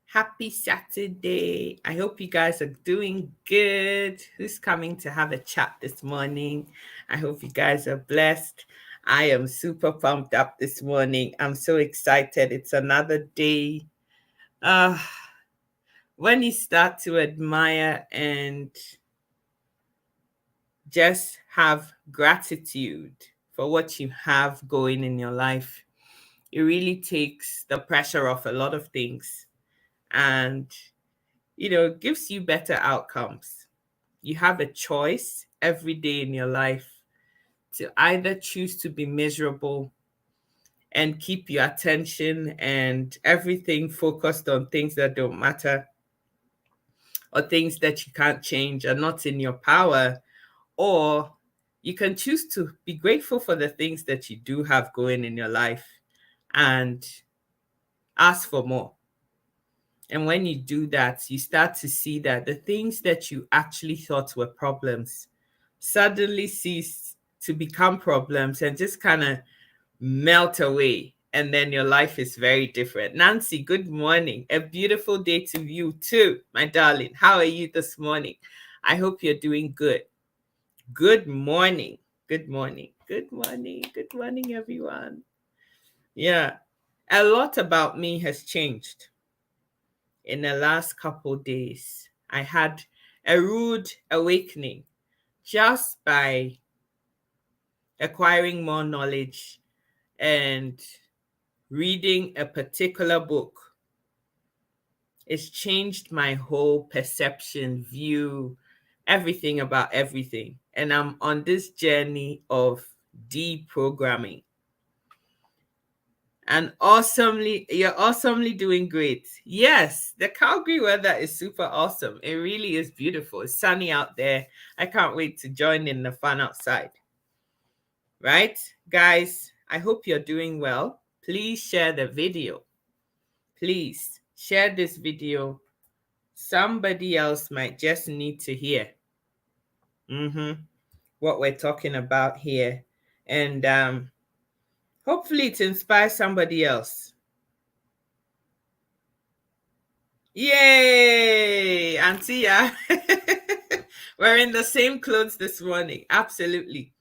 Happy Saturday. I hope you guys are doing good. Who's coming to have a chat this morning? I hope you guys are blessed. I am super pumped up this morning. I'm so excited. It's another day. Uh, when you start to admire and just have gratitude for what you have going in your life, it really takes the pressure off a lot of things and gives you better outcomes. You have a choice every day in your life to either choose to be miserable and keep your attention and everything focused on things that don't matter or things that you can't change are not in your power, or you can choose to be grateful for the things that you do have going in your life and ask for more. And when you do that, you start to see that the things that you actually thought were problems suddenly cease to become problems and just kind of melt away. And then your life is very different. Nancy, good morning. A beautiful day to you too, my darling. How are you this morning? I hope you're doing good. Good morning. Good morning. Good morning. Good morning, everyone. Yeah. A lot about me has changed in the last couple days. I had a rude awakening just by acquiring more knowledge and reading a particular book. It's changed my whole perception, view, everything about everything. And I'm on this journey of deprogramming. And you're awesomely doing great. Yes, the Calgary weather is super awesome. It really is beautiful. It's sunny out there. I can't wait to join in the fun outside. Right? Guys, I hope you're doing well. Please share the video. Please share this video. Somebody else might just need to hear what we're talking about here. And hopefully it inspires somebody else. Yay, Antia. We're in the same clothes this morning. Absolutely.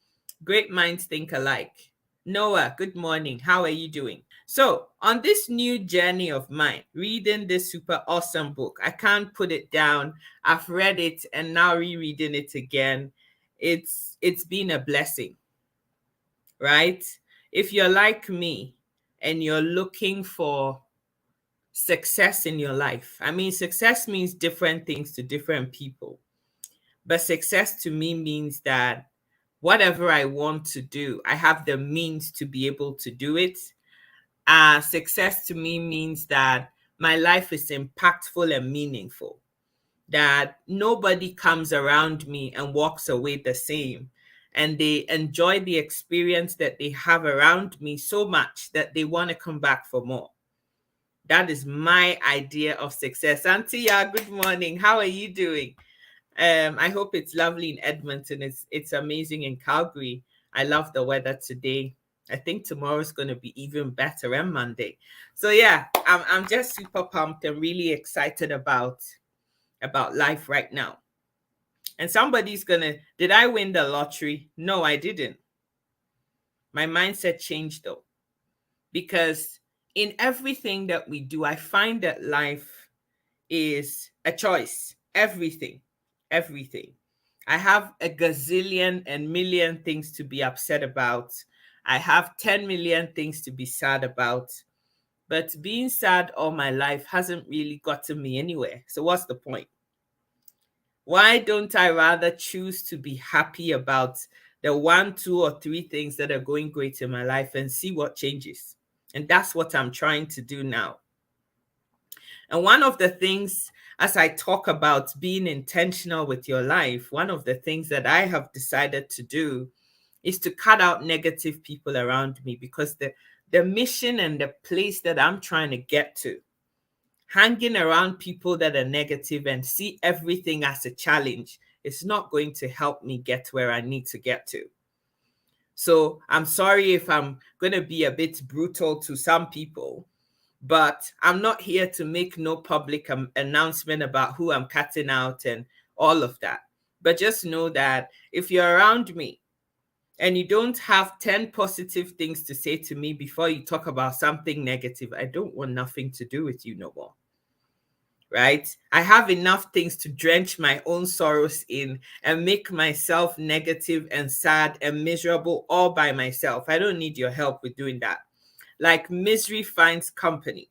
Great minds think alike. Noah, good morning. How are you doing? So, on this new journey of mine, reading this super awesome book, I can't put it down. I've read it and now rereading it again. It's been a blessing, right? If you're like me and you're looking for success in your life, I mean, success means different things to different people. But success to me means that whatever I want to do, I have the means to be able to do it. Success to me means that my life is impactful and meaningful, that nobody comes around me and walks away the same. And they enjoy the experience that they have around me so much that they want to come back for more. That is my idea of success. Auntie, good morning. How are you doing? I hope it's lovely in Edmonton. It's amazing in Calgary. I love the weather today. I think tomorrow's going to be even better, and Monday. So yeah, I'm just super pumped and really excited about life right now. And somebody's gonna, did I win the lottery? No, I didn't. My mindset changed though, because in everything that we do, I find that life is a choice. Everything. I have a gazillion and million things to be upset about. I have 10 million things to be sad about. But being sad all my life hasn't really gotten me anywhere. So what's the point? Why don't I rather choose to be happy about the 1, 2, or 3 things that are going great in my life and see what changes? And that's what I'm trying to do now. And one of the things, as I talk about being intentional with your life, one of the things that I have decided to do is to cut out negative people around me, because the mission and the place that I'm trying to get to, hanging around people that are negative and see everything as a challenge, is not going to help me get where I need to get to. So I'm sorry if I'm going to be a bit brutal to some people, But I'm not here to make no public announcement about who I'm cutting out and all of that. But just know that if you're around me and you don't have 10 positive things to say to me before you talk about something negative, I don't want nothing to do with you no more. Right? I have enough things to drench my own sorrows in and make myself negative and sad and miserable all by myself. I don't need your help with doing that. Like misery finds company.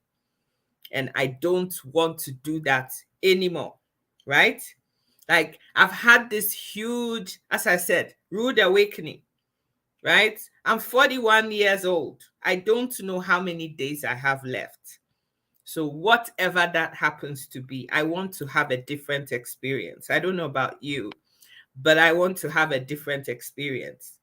And I don't want to do that anymore. Right? Like I've had this huge, as I said, rude awakening. Right? I'm 41 years old. I don't know how many days I have left. So whatever that happens to be, I want to have a different experience. I don't know about you, but I want to have a different experience.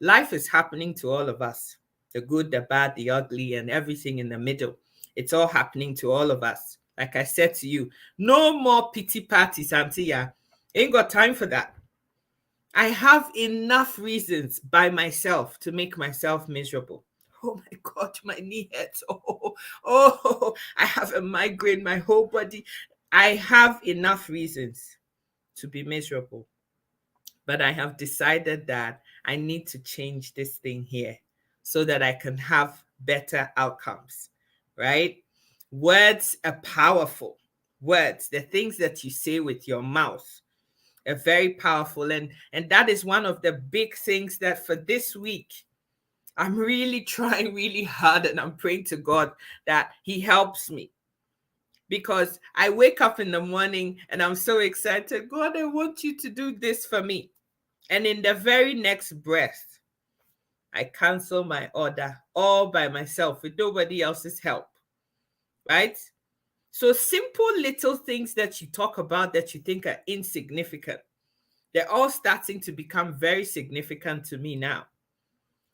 Life is happening to all of us, the good, the bad, the ugly, and everything in the middle. It's all happening to all of us. Like I said to you, no more pity parties, Auntie. Ain't got time for that. I have enough reasons by myself to make myself miserable. Oh my God, my knee hurts. Oh, I have a migraine, my whole body. I have enough reasons to be miserable. But I have decided that I need to change this thing here so that I can have better outcomes, right? Words are powerful. Words, the things that you say with your mouth, are very powerful. And that is one of the big things that for this week, I'm really trying really hard, and I'm praying to God that He helps me. Because I wake up in the morning and I'm so excited. God, I want you to do this for me. And in the very next breath, I cancel my order all by myself with nobody else's help. Right? So simple little things that you talk about that you think are insignificant, they're all starting to become very significant to me now.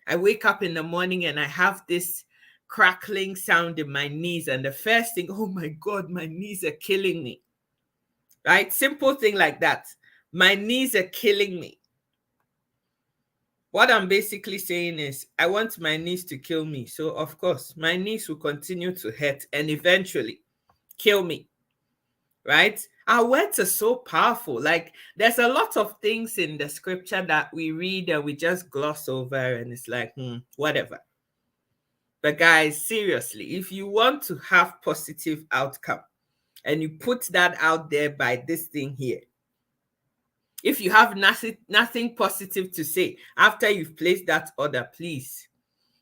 I wake up in the morning and I have this crackling sound in my knees. And the first thing, oh my God, my knees are killing me. Right? Simple thing like that. My knees are killing me. What I'm basically saying is I want my knees to kill me. So of course, my knees will continue to hurt and eventually kill me. Right? Our words are so powerful. Like there's a lot of things in the scripture that we read and we just gloss over and it's like, whatever. But guys, seriously, if you want to have positive outcome and you put that out there by this thing here, if you have nothing positive to say after you've placed that order, please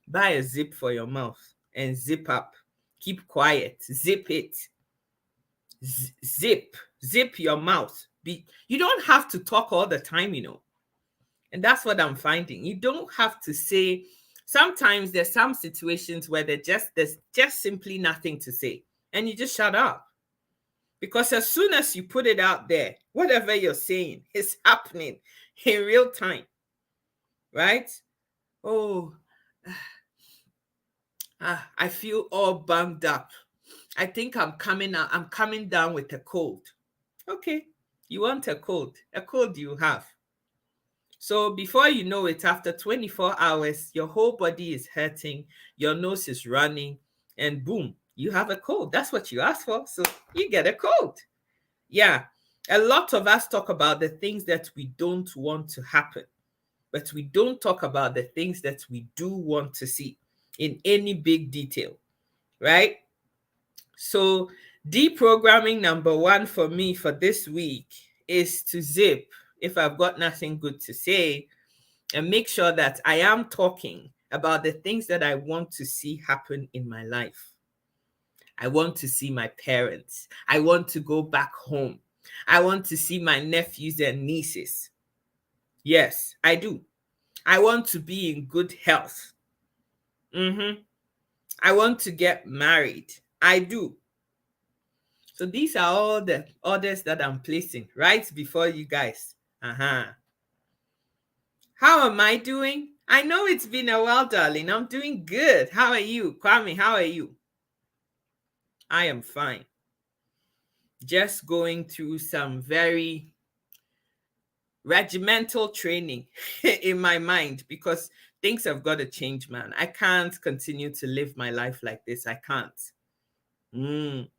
buy a zip for your mouth and zip up. Keep quiet. Zip it. Zip your mouth. You don't have to talk all the time, and that's what I'm finding. You don't have to say. Sometimes there's some situations where there's just simply nothing to say and you just shut up, because as soon as you put it out there, whatever you're saying is happening in real time, right? I feel all bummed up. I think I'm coming down with a cold. Okay, you want a cold you have. So before you know it, after 24 hours, your whole body is hurting, your nose is running, and boom, you have a cold. That's what you asked for, so you get a cold. Yeah, a lot of us talk about the things that we don't want to happen, but we don't talk about the things that we do want to see in any big detail, right? So deprogramming number 1 for me for this week is to zip if I've got nothing good to say and make sure that I am talking about the things that I want to see happen in my life. I want to see my parents. I want to go back home. I want to see my nephews and nieces. Yes, I do. I want to be in good health. I want to get married. I do. So these are all the orders that I'm placing right before you guys. How am I doing? I know it's been a while, darling. I'm doing good. How are you? Kwame, how are you? I am fine. Just going through some very regimental training in my mind because things have got to change, man. I can't continue to live my life like this. I can't. Mm.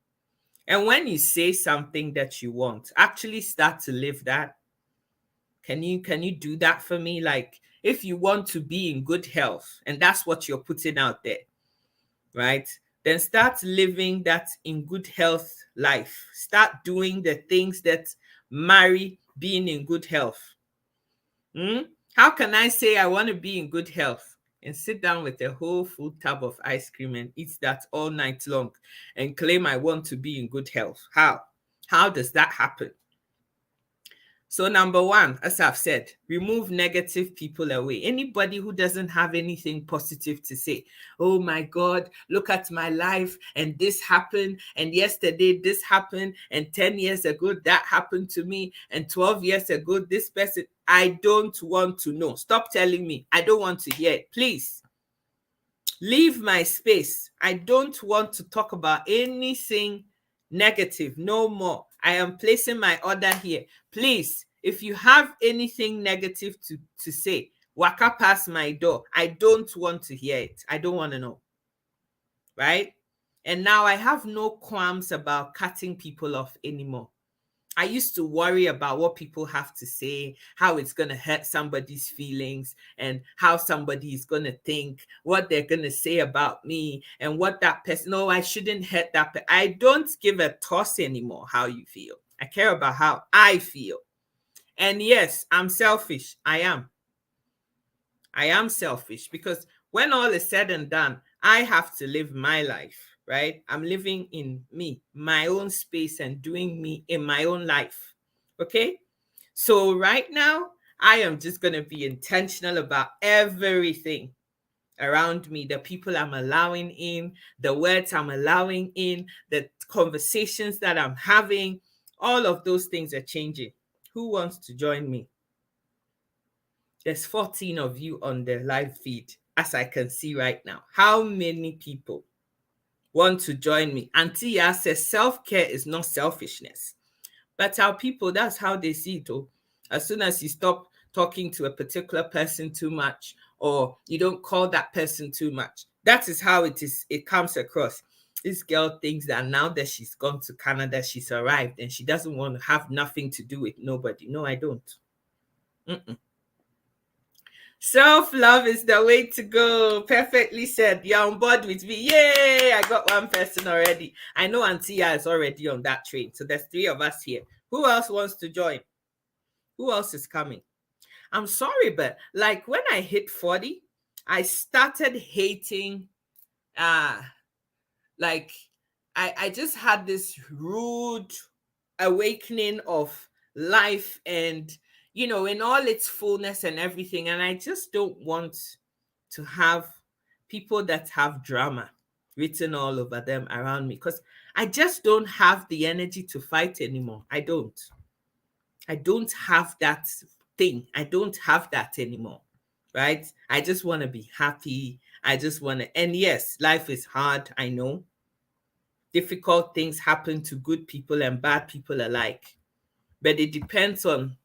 And when you say something that you want, actually start to live that. Can you do that for me? Like, if you want to be in good health and that's what you're putting out there, right? Then start living that in good health life. Start doing the things that marry being in good health. How can I say I want to be in good health and sit down with a whole full tub of ice cream and eat that all night long and claim I want to be in good health? How? How does that happen? So number one, as I've said, remove negative people away. Anybody who doesn't have anything positive to say. Oh my God, look at my life and this happened and yesterday this happened and 10 years ago that happened to me and 12 years ago this person. I don't want to know. Stop telling me. I don't want to hear it. Please leave my space. I don't want to talk about anything negative. No more. I am placing my order here. Please, if you have anything negative to say, waka past my door. I don't want to hear it. I don't want to know. Right? And now I have no qualms about cutting people off anymore. I used to worry about what people have to say, how it's going to hurt somebody's feelings, and how somebody is going to think, what they're going to say about me, and what that person, no, I shouldn't hurt that person. I don't give a toss anymore how you feel. I care about how I feel. And yes, I'm selfish. I am selfish because when all is said and done, I have to live my life. Right? I'm living in me, my own space, and doing me in my own life. Okay? So right now, I am just going to be intentional about everything around me, the people I'm allowing in, the words I'm allowing in, the conversations that I'm having. All of those things are changing. Who wants to join me? There's 14 of you on the live feed, as I can see right now. How many people want to join me? Auntie Ya says self-care is not selfishness. But our people, that's how they see it. Oh. As soon as you stop talking to a particular person too much, or you don't call that person too much, that is how it is. It comes across. This girl thinks that now that she's gone to Canada, she's arrived and she doesn't want to have nothing to do with nobody. No, I don't. Self-love is the way to go. Perfectly said. You're on board with me. Yay! I got one person already. I know Auntie Ya is already on that train. So there's 3 of us here. Who else wants to join? Who else is coming? I'm sorry, but like when I hit 40, I started hating like I just had this rude awakening of life and in all its fullness and everything. And I just don't want to have people that have drama written all over them around me because I just don't have the energy to fight anymore. I don't have that thing. I don't have that anymore. Right? I just want to be happy. I just want to, and yes, life is hard. I know. Difficult things happen to good people and bad people alike. But it depends on,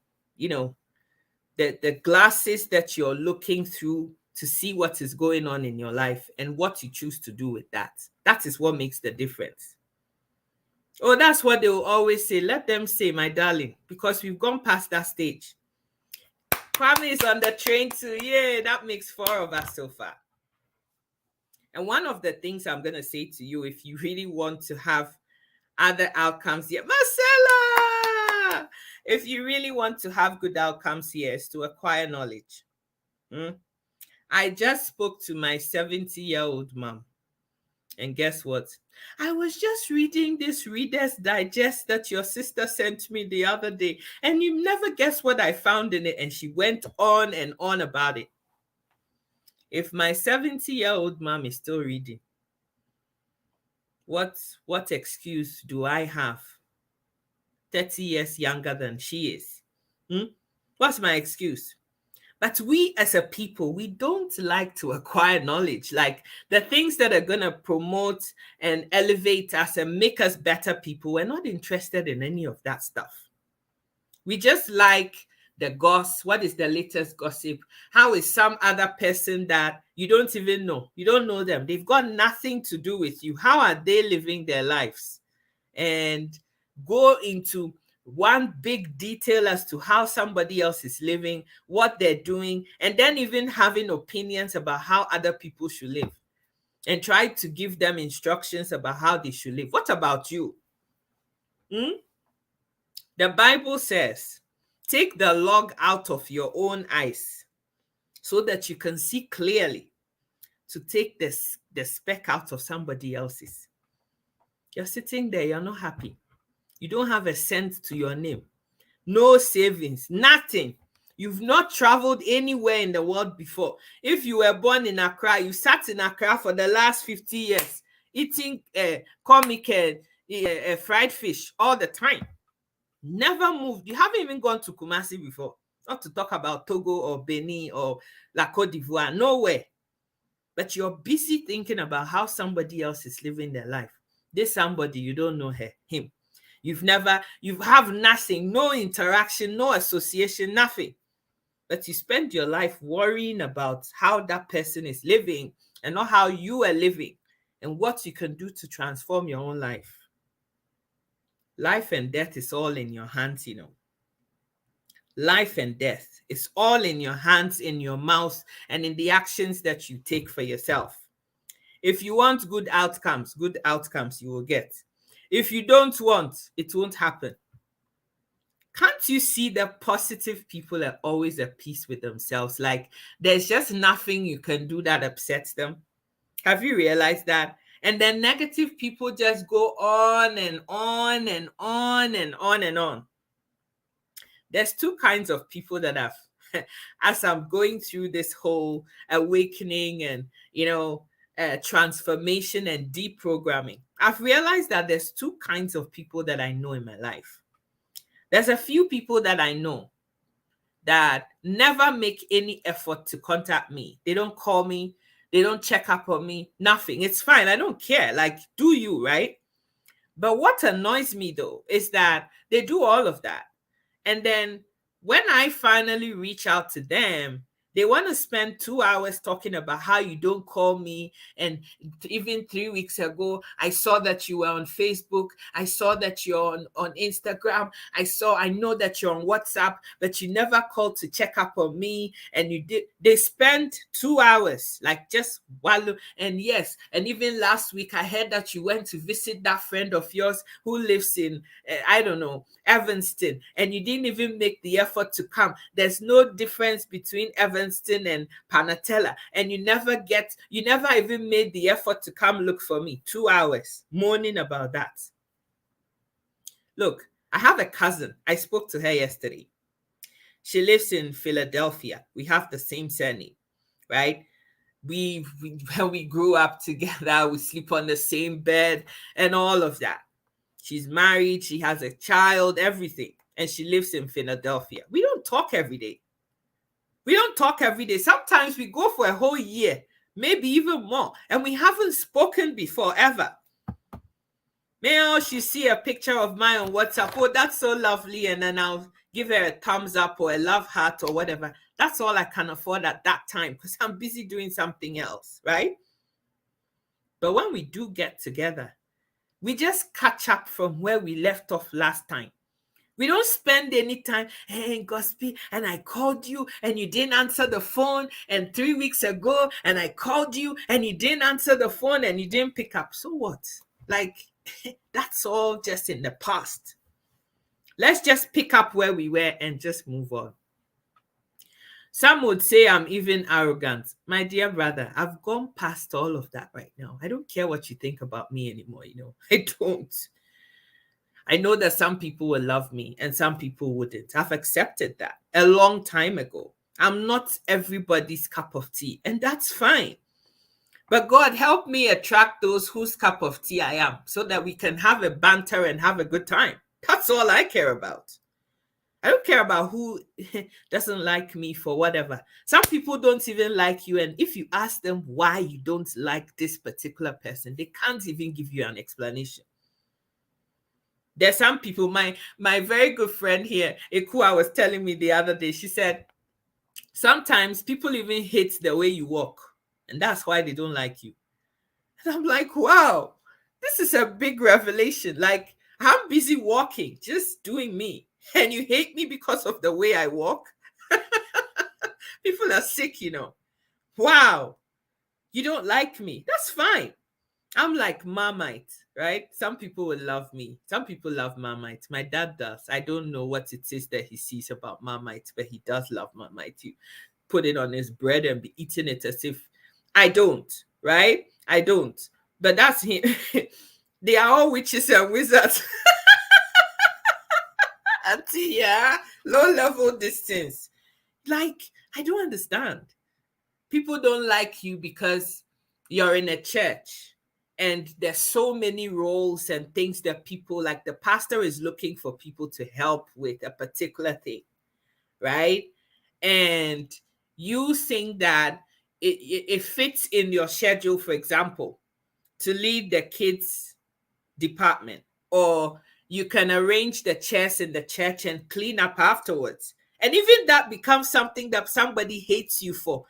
the glasses that you're looking through to see what is going on in your life and what you choose to do with that. That is what makes the difference. Oh, that's what they will always say. Let them say, my darling, because we've gone past that stage. Kwame is on the train too. Yeah, that makes 4 of us so far. And one of the things I'm going to say to you, if you really want to have other outcomes here, Marcella, if you really want to have good outcomes here, is to acquire knowledge. I just spoke to my 70-year-old mom. And guess what? I was just reading this Reader's Digest that your sister sent me the other day. And you never guess what I found in it. And she went on and on about it. If my 70-year-old mom is still reading, what excuse do I have? 30 years younger than she is. What's my excuse? But we as a people, we don't like to acquire knowledge. Like the things that are going to promote and elevate us and make us better people, we're not interested in any of that stuff. We just like the goss. What is the latest gossip? How is some other person that you don't even know? You don't know them. They've got nothing to do with you. How are they living their lives? And go into one big detail as to how somebody else is living, what they're doing, and then even having opinions about how other people should live, and try to give them instructions about how they should live. What about you? The Bible says, take the log out of your own eyes so that you can see clearly to take the speck out of somebody else's. You're sitting there, you're not happy. You don't have a cent to your name, no savings, nothing. You've not traveled anywhere in the world before. If you were born in Accra, you sat in Accra for the last 50 years, eating comic fried fish all the time. Never moved. You haven't even gone to Kumasi before. Not to talk about Togo or Benin or La Côte d'Ivoire. Nowhere. But you're busy thinking about how somebody else is living their life. This somebody, you don't know him. You have nothing, no interaction, no association, nothing. But you spend your life worrying about how that person is living and not how you are living and what you can do to transform your own life. Life and death is all in your hands, you know. Life and death is all in your hands, in your mouth, and in the actions that you take for yourself. If you want good outcomes you will get. If you don't want, it won't happen. Can't you see that positive people are always at peace with themselves? Like there's just nothing you can do that upsets them. Have you realized that? And then negative people just go on and on and on and on and on. There's two kinds of people that have, as I'm going through this whole awakening and, transformation and deprogramming, I've realized that there's two kinds of people that I know in my life. There's a few people that I know that never make any effort to contact me. They don't call me. They don't check up on me. Nothing. It's fine. I don't care. Like, do you, right? But what annoys me, though, is that they do all of that. And then when I finally reach out to them, they want to spend 2 hours talking about how you don't call me. And even 3 weeks ago, I saw that you were on Facebook. I saw that you're on Instagram. I know that you're on WhatsApp, but you never called to check up on me. And you did. They spent 2 hours, like just while. And yes, and even last week, I heard that you went to visit that friend of yours who lives in, Evanston, and you didn't even make the effort to come. There's no difference between Evanston and Panatella, and you never even made the effort to come look for me. 2 hours moaning about that. Look, I have a cousin. I spoke to her yesterday. She lives in Philadelphia. We have the same surname, right? We grew up together, we sleep on the same bed and all of that. She's married, she has a child, everything. And she lives in Philadelphia. We don't talk every day. Sometimes we go for a whole year, maybe even more. And we haven't spoken before, ever. May she see a picture of mine on WhatsApp. Oh, that's so lovely. And then I'll give her a thumbs up or a love heart or whatever. That's all I can afford at that time because I'm busy doing something else, right? But when we do get together, we just catch up from where we left off last time. We don't spend any time, hey, Gospel, and I called you and you didn't answer the phone. And 3 weeks ago, and I called you and you didn't answer the phone and you didn't pick up. So what? Like, that's all just in the past. Let's just pick up where we were and just move on. Some would say I'm even arrogant. My dear brother, I've gone past all of that right now. I don't care what you think about me anymore, I don't. I know that some people will love me and some people wouldn't. I've accepted that a long time ago. I'm not everybody's cup of tea, and that's fine. But God, help me attract those whose cup of tea I am so that we can have a banter and have a good time. That's all I care about. I don't care about who doesn't like me for whatever. Some people don't even like you. And if you ask them why you don't like this particular person, they can't even give you an explanation. There's some people, my very good friend here, Ikua, was telling me the other day, she said, sometimes people even hate the way you walk, and that's why they don't like you. And I'm like, wow, this is a big revelation. Like, I'm busy walking, just doing me, and you hate me because of the way I walk? People are sick, you know. Wow, you don't like me. That's fine. I'm like Marmite, right? Some people will love me. Some people love Marmite. My dad does. I don't know what it is that he sees about Marmite, but he does love Marmite. He put it on his bread and be eating it as if I don't, right? I don't. But that's him. They are all witches and wizards. Auntie, yeah, low level distance. Like, I don't understand. People don't like you because you're in a church and there's so many roles and things that people like. The pastor is looking for people to help with a particular thing, right? And you think that it fits in your schedule, for example, to lead the kids department, or you can arrange the chairs in the church and clean up afterwards. And even that becomes something that somebody hates you for,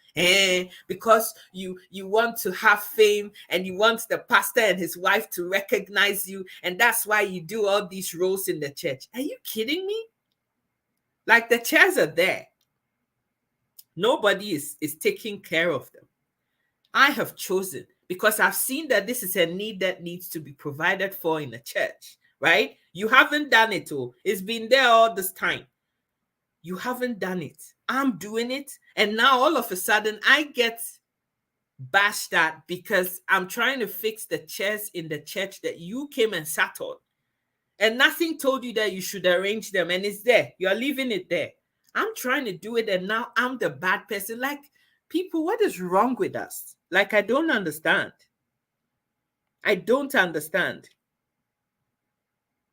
because you want to have fame and you want the pastor and his wife to recognize you, and that's why you do all these roles in the church. Are you kidding me? Like, the chairs are there. Nobody is taking care of them. I have chosen, because I've seen that this is a need that needs to be provided for in a church, right? You haven't done it all. It's been there all this time. You haven't done it. I'm doing it. And now all of a sudden I get bashed at because I'm trying to fix the chairs in the church that you came and sat on. And nothing told you that you should arrange them. And it's there. You're leaving it there. I'm trying to do it, and now I'm the bad person. Like, people, what is wrong with us? Like, I don't understand. I don't understand.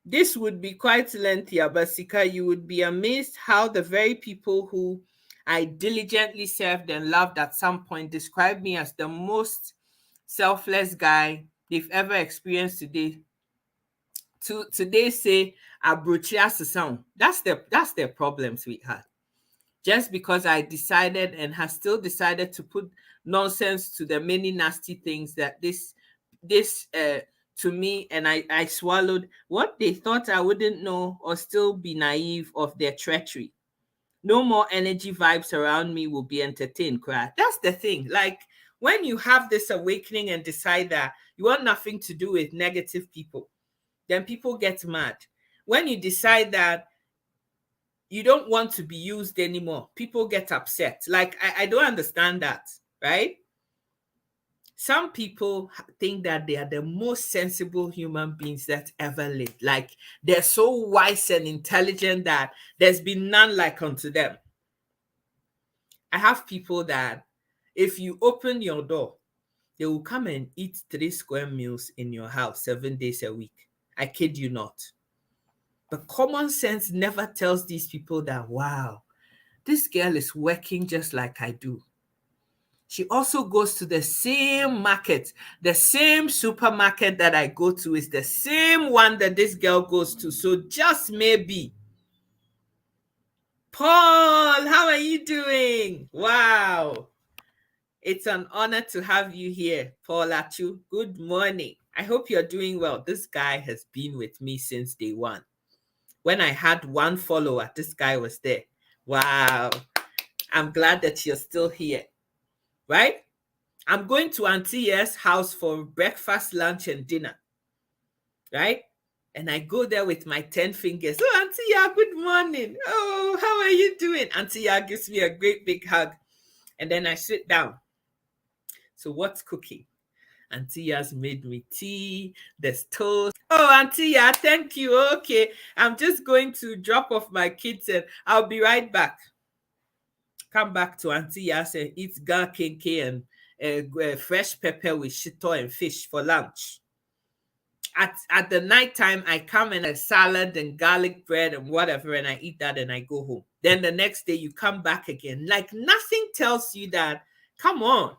This would be quite lengthy, Abasika. You would be amazed how the very people who I diligently served and loved at some point describe me as the most selfless guy they've ever experienced today. Today say Abrochia sound. That's their problem, sweetheart. Just because I decided and has still decided to put nonsense to the many nasty things that this to me, and I swallowed what they thought I wouldn't know or still be naive of their treachery. No more energy vibes around me will be entertained, cry. That's the thing. Like, when you have this awakening and decide that you want nothing to do with negative people, then people get mad. When you decide that you don't want to be used anymore, people get upset. Like, I don't understand that, right? Some people think that they are the most sensible human beings that ever lived. Like, they're so wise and intelligent that there's been none like unto them. I have people that if you open your door, they will come and eat 3 square meals in your house 7 days a week. I kid you not. But common sense never tells these people that, wow, this girl is working just like I do. She also goes to the same market, the same supermarket that I go to is the same one that this girl goes to. So just maybe. Paul, how are you doing? Wow. It's an honor to have you here, Paul Achu. Good morning. I hope you're doing well. This guy has been with me since day one. When I had one follower, this guy was there. Wow. I'm glad that you're still here, right? I'm going to Auntie Ya's house for breakfast, lunch, and dinner, right? And I go there with my 10 fingers. Oh, Auntie Ya, good morning. Oh, how are you doing? Auntie Ya gives me a great big hug. And then I sit down. So what's cooking? Auntie Ya's made me tea, there's toast. Oh, Auntie Ya, thank you. Okay, I'm just going to drop off my kids and I'll be right back. Come back to Auntie Ya's and eat gar kinke and fresh pepper with shito and fish for lunch. At the night time, I come and a salad and garlic bread and whatever, and I eat that and I go home. Then the next day you come back again. Like, nothing tells you that, come on,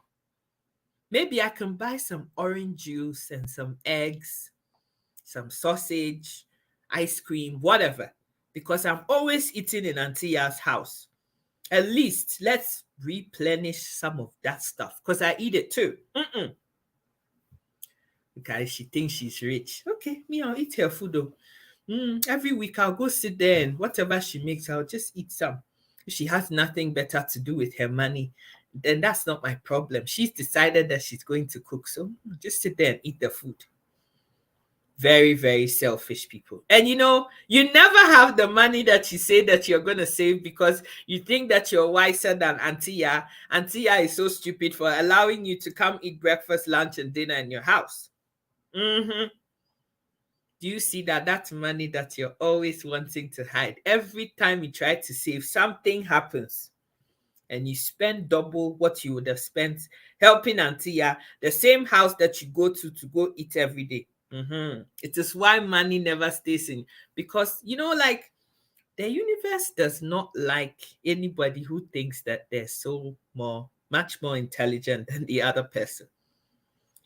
maybe I can buy some orange juice and some eggs, some sausage. ice cream, whatever, because I'm always eating in Auntie Ya's house. At least let's replenish some of that stuff because I eat it too. Because she thinks she's rich. Okay, me, I'll eat her food though. Every week I'll go sit there and whatever she makes, I'll just eat some. If she has nothing better to do with her money, then that's not my problem. She's decided that she's going to cook, so just sit there and eat the food. Very, very selfish people. And you never have the money that you say that you're going to save because you think that you're wiser than Auntie Ya. Auntie Ya is so stupid for allowing you to come eat breakfast, lunch, and dinner in your house. Do you see that money that you're always wanting to hide? Every time you try to save, something happens and you spend double what you would have spent helping Auntie Ya, the same house that you go to go eat every day. It is why money never stays in, because like the universe does not like anybody who thinks that they're much more intelligent than the other person.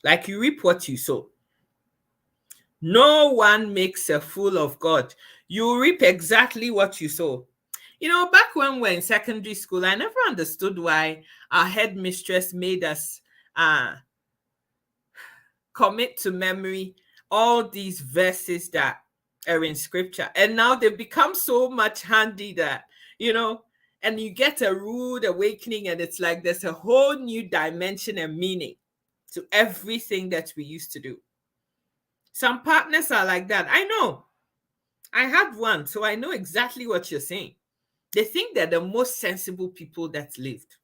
Like you reap what you sow. No one makes a fool of God. You reap exactly what you sow. Back when we were in secondary school, I never understood why our headmistress made us commit to memory all these verses that are in scripture. And now they've become so much handy that, and you get a rude awakening and it's like there's a whole new dimension and meaning to everything that we used to do. Some partners are like that. I know. I had one, so I know exactly what you're saying. They think they're the most sensible people that lived.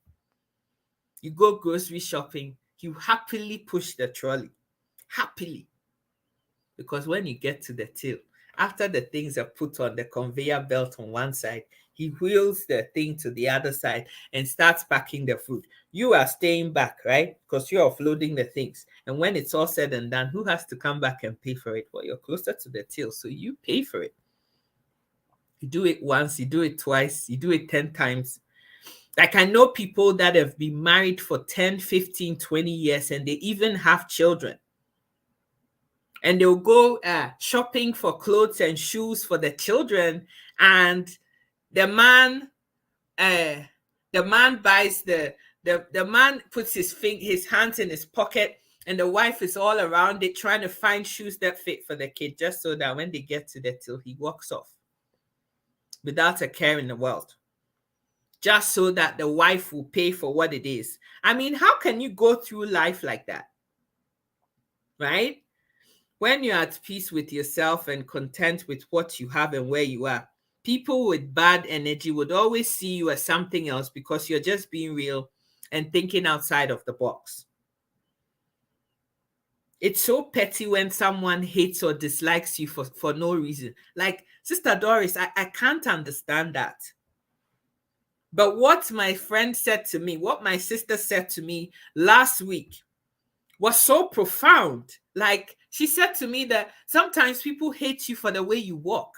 You go grocery shopping, you happily push the trolley. Happily. Because when you get to the till, after the things are put on the conveyor belt on one side, he wheels the thing to the other side and starts packing the food. You are staying back, right? Because you're offloading the things. And when it's all said and done, who has to come back and pay for it? Well, you're closer to the till, so you pay for it. You do it once, you do it twice, you do it 10 times. Like I know people that have been married for 10, 15, 20 years and they even have children. And they'll go shopping for clothes and shoes for the children, and the man buys the man puts his hands in his pocket, and the wife is all around it trying to find shoes that fit for the kid, just so that when they get to the till, he walks off without a care in the world, just so that the wife will pay for what it is. I mean, how can you go through life like that? Right? When you're at peace with yourself and content with what you have and where you are, people with bad energy would always see you as something else because you're just being real and thinking outside of the box. It's so petty when someone hates or dislikes you for no reason. Like, Sister Doris, I can't understand that. But what my friend said to me, what my sister said to me last week was so profound. Like, she said to me that sometimes people hate you for the way you walk.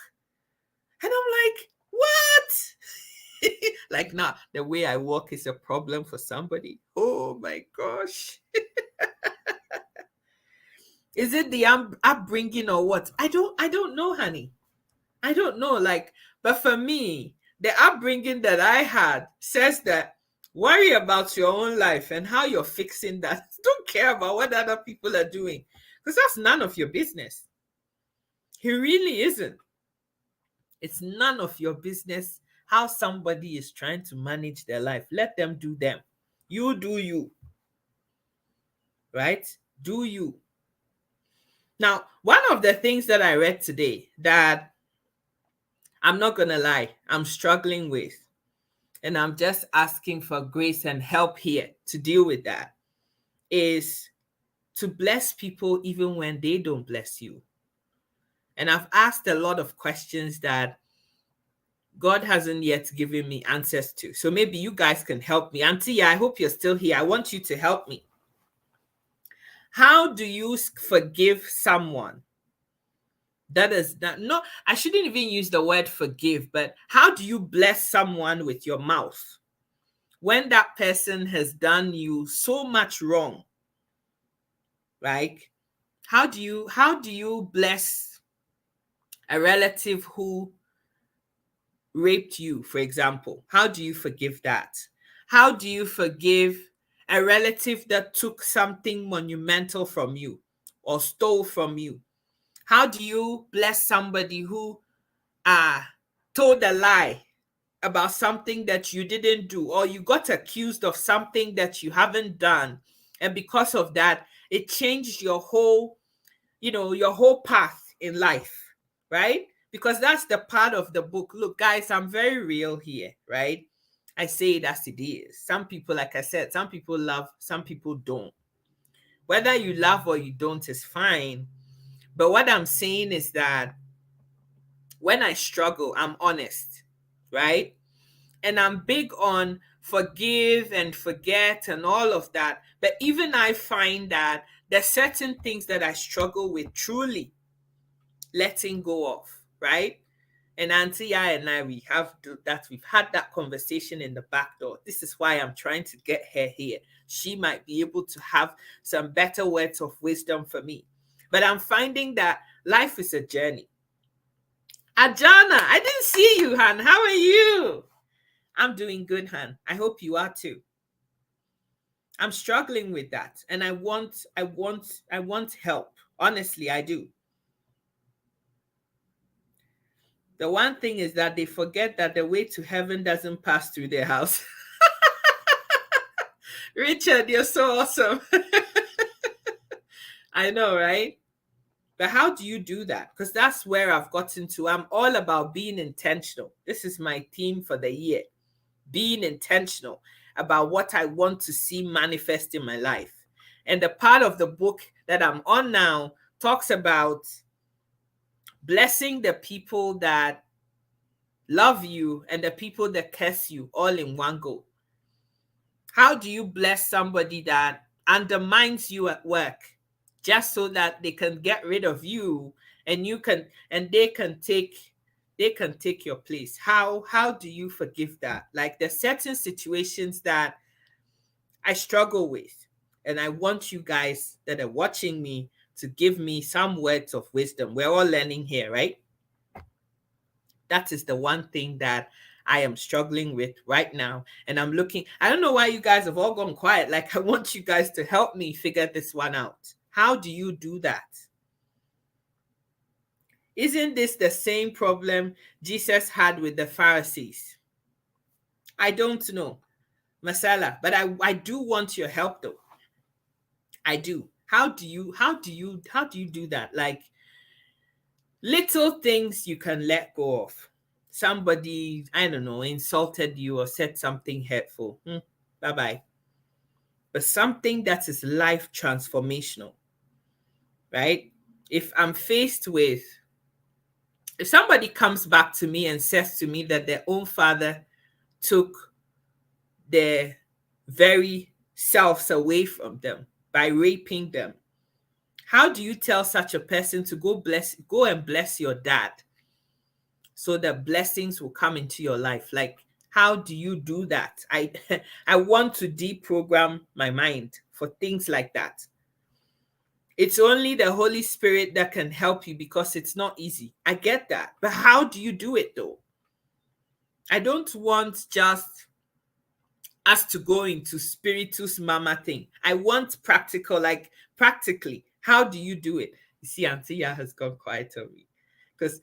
And I'm like, what? Like, nah, the way I walk is a problem for somebody. Oh my gosh. Is it the upbringing or what? I don't know, honey. I don't know. Like, but for me, the upbringing that I had says that worry about your own life and how you're fixing that. Don't care about what other people are doing, because that's none of your business. He really isn't. It's none of your business how somebody is trying to manage their life. Let them do them. You do you. Right? Do you. Now, one of the things that I read today that I'm not going to lie, I'm struggling with, and I'm just asking for grace and help here to deal with that, is to bless people even when they don't bless you. And I've asked a lot of questions that God hasn't yet given me answers to. So maybe you guys can help me. Auntie, I hope you're still here. I want you to help me. How do you forgive someone that is not, no, I shouldn't even use the word forgive, but how do you bless someone with your mouth when that person has done you so much wrong? Right? How do you bless A relative who raped you, for example, how do you forgive that? How do you forgive a relative that took something monumental from you or stole from you? How do you bless somebody who told a lie about something that you didn't do, or you got accused of something that you haven't done, and because of that it changed your whole, your whole path in life, right? Because that's the part of the book. Look, guys, I'm very real here, right? I say it as it is. Some people, like I said, some people love, some people don't. Whether you love or you don't is fine, but what I'm saying is that when I struggle, I'm honest, right? And I'm big on forgive and forget and all of that. But even I find that there's certain things that I struggle with truly letting go of, right? And Auntie I and I, we have that. We've had that conversation in the back door. This is why I'm trying to get her here. She might be able to have some better words of wisdom for me. But I'm finding that life is a journey. Ajana, I didn't see you, Han. How are you? I'm doing good, Han. I hope you are too. I'm struggling with that, and I want help. Honestly, I do. The one thing is that they forget that the way to heaven doesn't pass through their house. Richard, you're so awesome. I know, right? But how do you do that? Because that's where I've gotten to. I'm all about being intentional. This is my theme for the year. Being intentional about what I want to see manifest in my life. And the part of the book that I'm on now talks about blessing the people that love you and the people that curse you all in one go. How do you bless somebody that undermines you at work just so that they can get rid of you and they can take your place? How do you forgive that? Like, there's certain situations that I struggle with, and I want you guys that are watching me to give me some words of wisdom. We're all learning here, right? That is the one thing that I am struggling with right now. And I'm looking, I don't know why you guys have all gone quiet. Like, I want you guys to help me figure this one out. How do you do that? Isn't this the same problem Jesus had with the Pharisees? I don't know, Masala, but I do want your help though. I do. How do you do that? Like, little things you can let go of. Somebody, I don't know, insulted you or said something hurtful. Bye-bye. But something that is life transformational, right? If somebody comes back to me and says to me that their own father took their very selves away from them by raping them, how do you tell such a person to go and bless your dad so that blessings will come into your life? Like, how do you do that? I want to deprogram my mind for things like that. It's only the Holy Spirit that can help you because it's not easy. I get that. But how do you do it though? I don't want just us to go into spiritus mama thing. I want practical, like practically. How do you do it? You see, Antia has gone quiet on me. Because,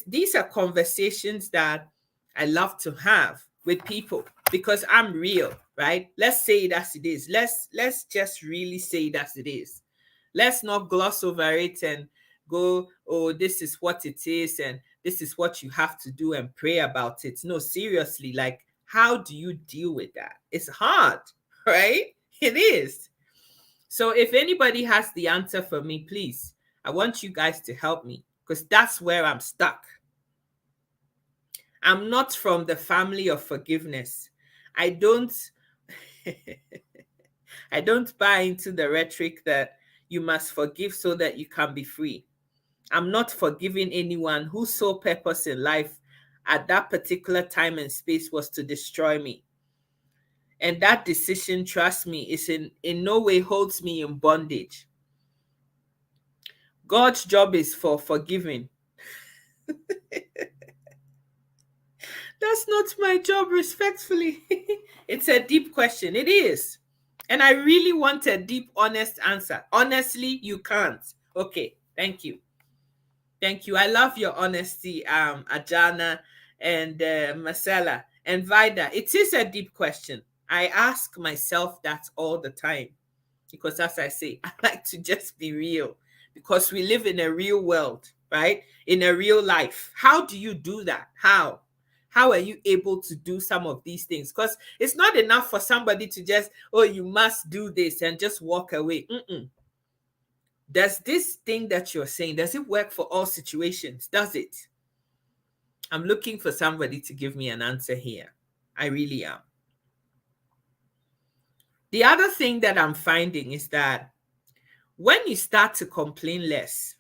these are conversations that I love to have with people because I'm real, right? Let's say it as it is. Let's just really say it as it is. Let's not gloss over it and go, oh, this is what it is and this is what you have to do and pray about it. No, seriously, like, how do you deal with that? It's hard, right? It is. So if anybody has the answer for me, please, I want you guys to help me because that's where I'm stuck. I'm not from the family of forgiveness. I don't buy into the rhetoric that you must forgive so that you can be free. I'm not forgiving anyone whose sole purpose in life at that particular time and space was to destroy me. And that decision, trust me, is in no way holds me in bondage. God's job is for forgiving. That's not my job, respectfully. It's a deep question. It is. And I really want a deep, honest answer. Honestly, you can't. Okay, thank you. Thank you. I love your honesty, Ajana and Marcella and Vida. It is a deep question. I ask myself that all the time because, as I say, I like to just be real because we live in a real world, right? In a real life. How do you do that? How? How are you able to do some of these things? Because it's not enough for somebody to just, oh, you must do this and just walk away. Does this thing that you're saying, does it work for all situations? Does it? I'm looking for somebody to give me an answer here. I really am. The other thing that I'm finding is that when you start to complain less,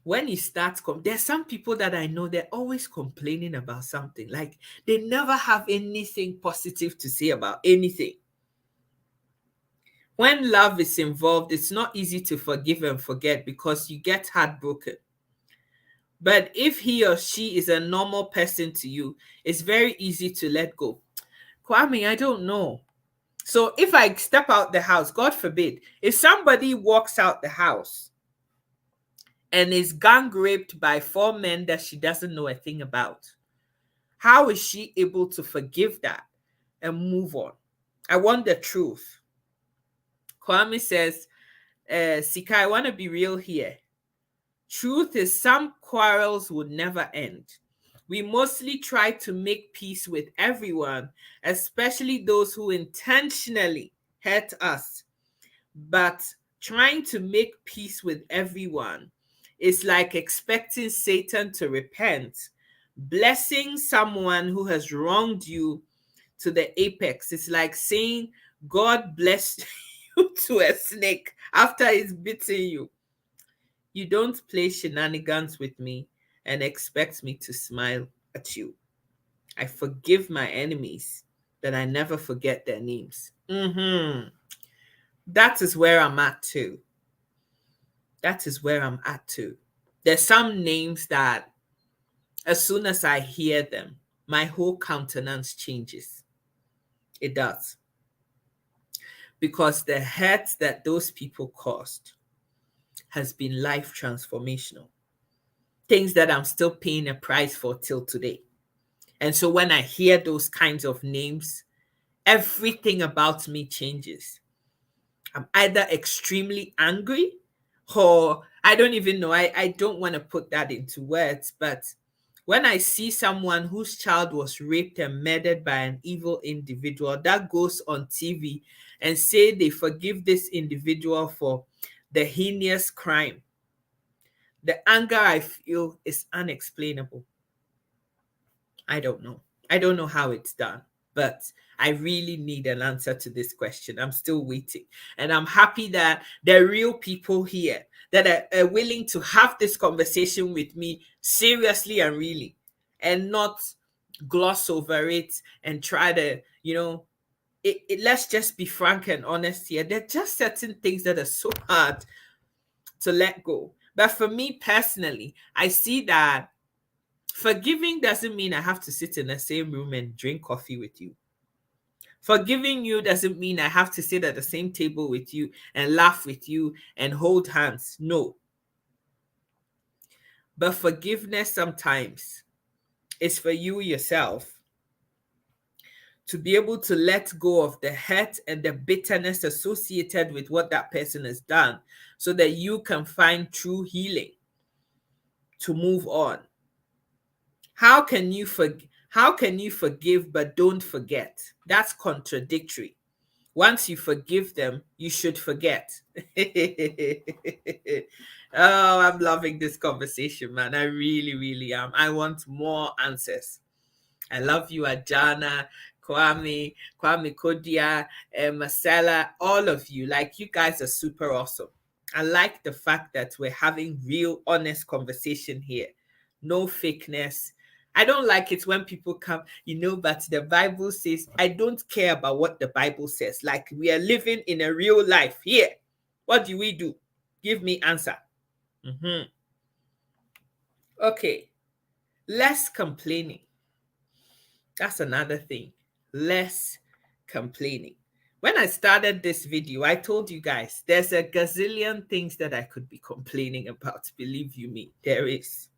there's some people that I know, they're always complaining about something. Like they never have anything positive to say about anything. When love is involved, it's not easy to forgive and forget because you get heartbroken. But if he or she is a normal person to you, it's very easy to let go. Kwame, I don't know. So if I step out the house, God forbid, if somebody walks out the house and is gang raped by 4 men that she doesn't know a thing about, how is she able to forgive that and move on? I want the truth. Kwame says, Sika, I want to be real here. Truth is some quarrels would never end. We mostly try to make peace with everyone, especially those who intentionally hurt us. But trying to make peace with everyone is like expecting Satan to repent. Blessing someone who has wronged you to the apex is like saying, God bless you to a snake after he's bitten you. You don't play shenanigans with me and expect me to smile at you. I forgive my enemies, that I never forget their names. That is where I'm at too. There's some names that as soon as I hear them, my whole countenance changes. It does. Because the hurt that those people caused has been life transformational. Things that I'm still paying a price for till today. And so when I hear those kinds of names, everything about me changes. I'm either extremely angry or I don't even know. I don't want to put that into words, but when I see someone whose child was raped and murdered by an evil individual that goes on TV and say they forgive this individual for the heinous crime, the anger I feel is unexplainable. I don't know. I don't know how it's done, but I really need an answer to this question. I'm still waiting. And I'm happy that there are real people here that are willing to have this conversation with me seriously and really, and not gloss over it and try to, let's just be frank and honest here. There are just certain things that are so hard to let go. But for me personally, I see that forgiving doesn't mean I have to sit in the same room and drink coffee with you. Forgiving you doesn't mean I have to sit at the same table with you and laugh with you and hold hands. No. But forgiveness sometimes is for you yourself to be able to let go of the hurt and the bitterness associated with what that person has done so that you can find true healing to move on. How can you forgive but don't forget? That's contradictory. Once you forgive them, you should forget. Oh, I'm loving this conversation, man. I really, really am. I want more answers. I love you, Ajana, Kwame Kodia, Marcella, all of you. Like, you guys are super awesome. I like the fact that we're having real, honest conversation here. No fakeness. I don't like it when people come, but the Bible says, I don't care about what the Bible says. Like, we are living in a real life here. What do we do? Give me answer. Okay. Less complaining. That's another thing. Less complaining. When I started this video, I told you guys there's a gazillion things that I could be complaining about. Believe you me, there is.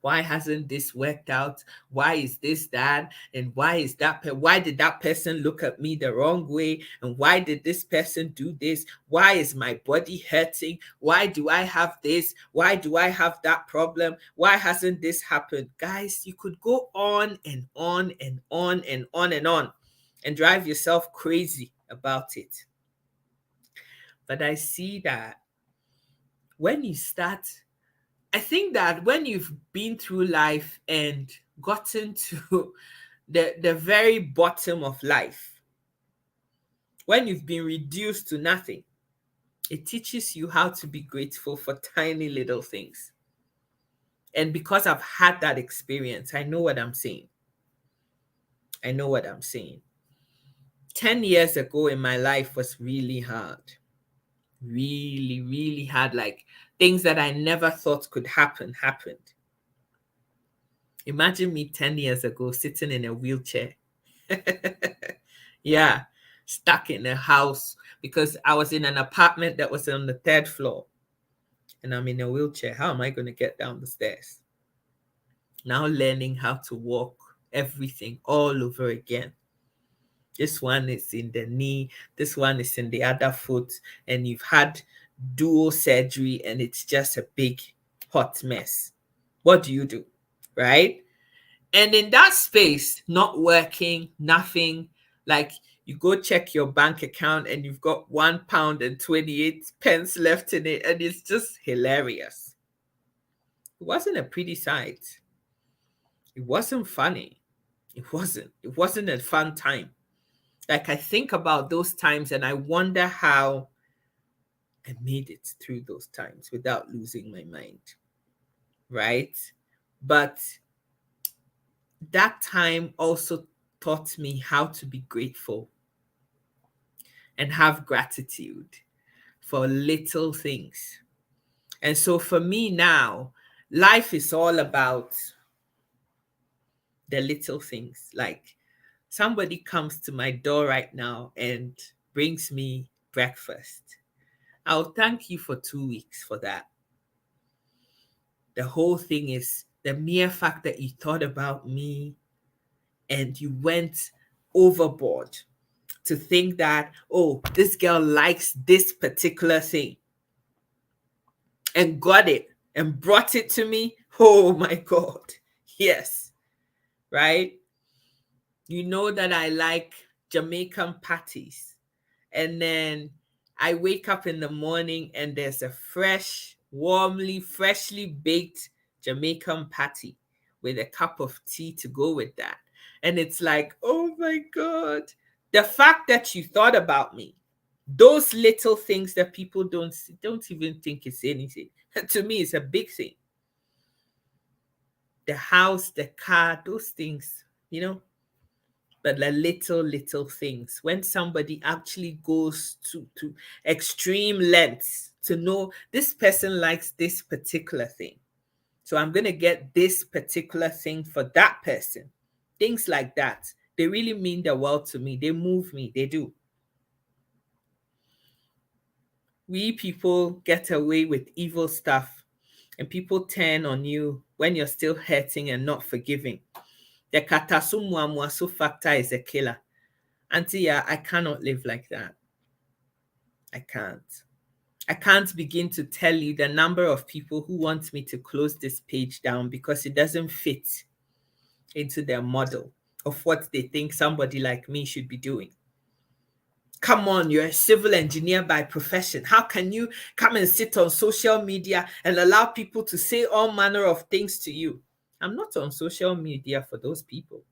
Why hasn't this worked out? Why is this that? And why is that? Why did that person look at me the wrong way? And why did this person do this? Why is my body hurting? Why do I have this? Why do I have that problem? Why hasn't this happened? Guys, you could go on and on and on and on and on and drive yourself crazy about it. But I see that when you start, I think that when you've been through life and gotten to the very bottom of life, when you've been reduced to nothing, it teaches you how to be grateful for tiny little things. And because I've had that experience, I know what I'm saying. I know what I'm saying. 10 years ago in my life was really hard. Really, really hard. Like things that I never thought could happen happened. Imagine me 10 years ago sitting in a wheelchair. Yeah, stuck in a house because I was in an apartment that was on the 3rd floor and I'm in a wheelchair. How am I going to get down the stairs? Now learning how to walk, everything all over again. This one is in the knee, this one is in the other foot, and you've had dual surgery and it's just a big hot mess. What do you do? Right? And in that space, not working, nothing, like you go check your bank account and you've got £1 and 28 pence left in it, and it's just hilarious. It wasn't a pretty sight. It wasn't funny. It wasn't a fun time. Like I think about those times and I wonder how I made it through those times without losing my mind. Right? But that time also taught me how to be grateful and have gratitude for little things. And so for me now, life is all about the little things. Like somebody comes to my door right now and brings me breakfast. I'll thank you for 2 weeks for that. The whole thing is the mere fact that you thought about me and you went overboard to think that, oh, this girl likes this particular thing and got it and brought it to me. Oh my God. Yes. Right? You know that I like Jamaican patties. And then I wake up in the morning and there's a freshly baked Jamaican patty with a cup of tea to go with that. And it's like, oh my God, the fact that you thought about me, those little things that people don't even think it's anything. To me, it's a big thing. The house, the car, those things, you know, but the little things. When somebody actually goes to extreme lengths to know this person likes this particular thing, so I'm going to get this particular thing for that person. Things like that, they really mean the world to me. They move me. They do. We people get away with evil stuff and people turn on you when you're still hurting and not forgiving. The katasumuamuasu factor is a killer. Auntie, yeah, I cannot live like that. I can't begin to tell you the number of people who want me to close this page down because it doesn't fit into their model of what they think somebody like me should be doing. Come on, you're a civil engineer by profession. How can you come and sit on social media and allow people to say all manner of things to you? I'm not on social media for those people.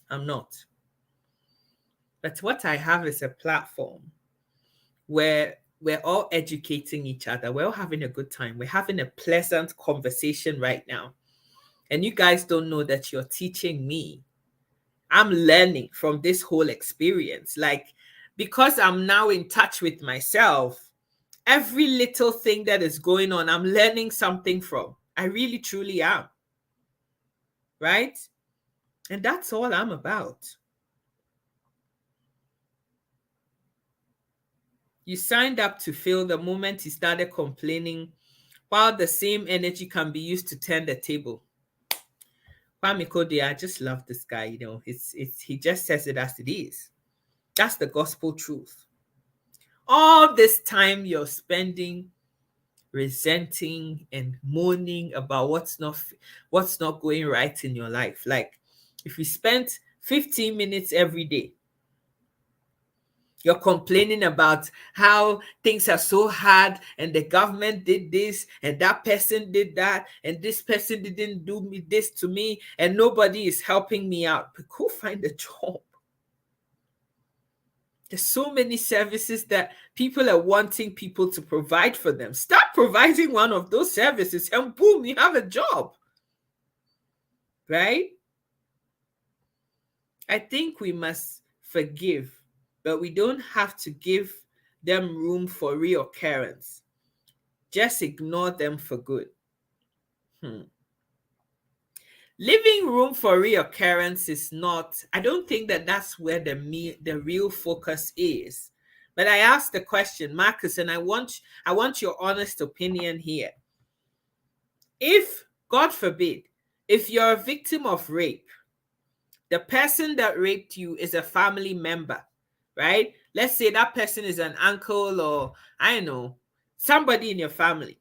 I'm not. But what I have is a platform where we're all educating each other. We're all having a good time. We're having a pleasant conversation right now. And you guys don't know that you're teaching me. I'm learning from this whole experience. Like, because I'm now in touch with myself, every little thing that is going on, I'm learning something from. I really, truly am. Right? And that's all I'm about. You signed up to fail the moment you started complaining, while the same energy can be used to turn the table. Kwame Kode, I just love this guy. It's he just says it as it is. That's the gospel truth. All this time you're spending resenting and moaning about what's not going right in your life. Like, if you spent 15 minutes every day, you're complaining about how things are so hard and the government did this and that person did that and this person didn't do me this to me and nobody is helping me out. But go find a job. There's so many services that people are wanting people to provide for them. Start providing one of those services and boom, you have a job. Right? I think we must forgive, but we don't have to give them room for reoccurrence. Just ignore them for good. Leaving room for reoccurrence is not, I don't think that that's where the real focus is. But I asked the question, Marcus, and I want your honest opinion here. If, God forbid, if you're a victim of rape, the person that raped you is a family member, right? Let's say that person is an uncle or, I don't know, somebody in your family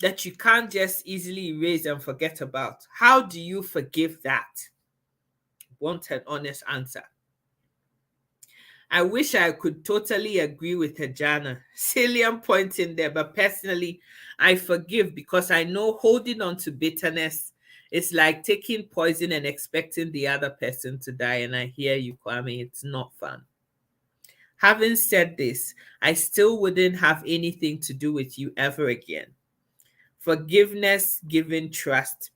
that you can't just easily erase and forget about. How do you forgive that? Want an honest answer. I wish I could totally agree with Hajana. Salient point in there, but personally, I forgive because I know holding on to bitterness is like taking poison and expecting the other person to die. And I hear you, Kwame, it's not fun. Having said this, I still wouldn't have anything to do with you ever again. Forgiveness given, trust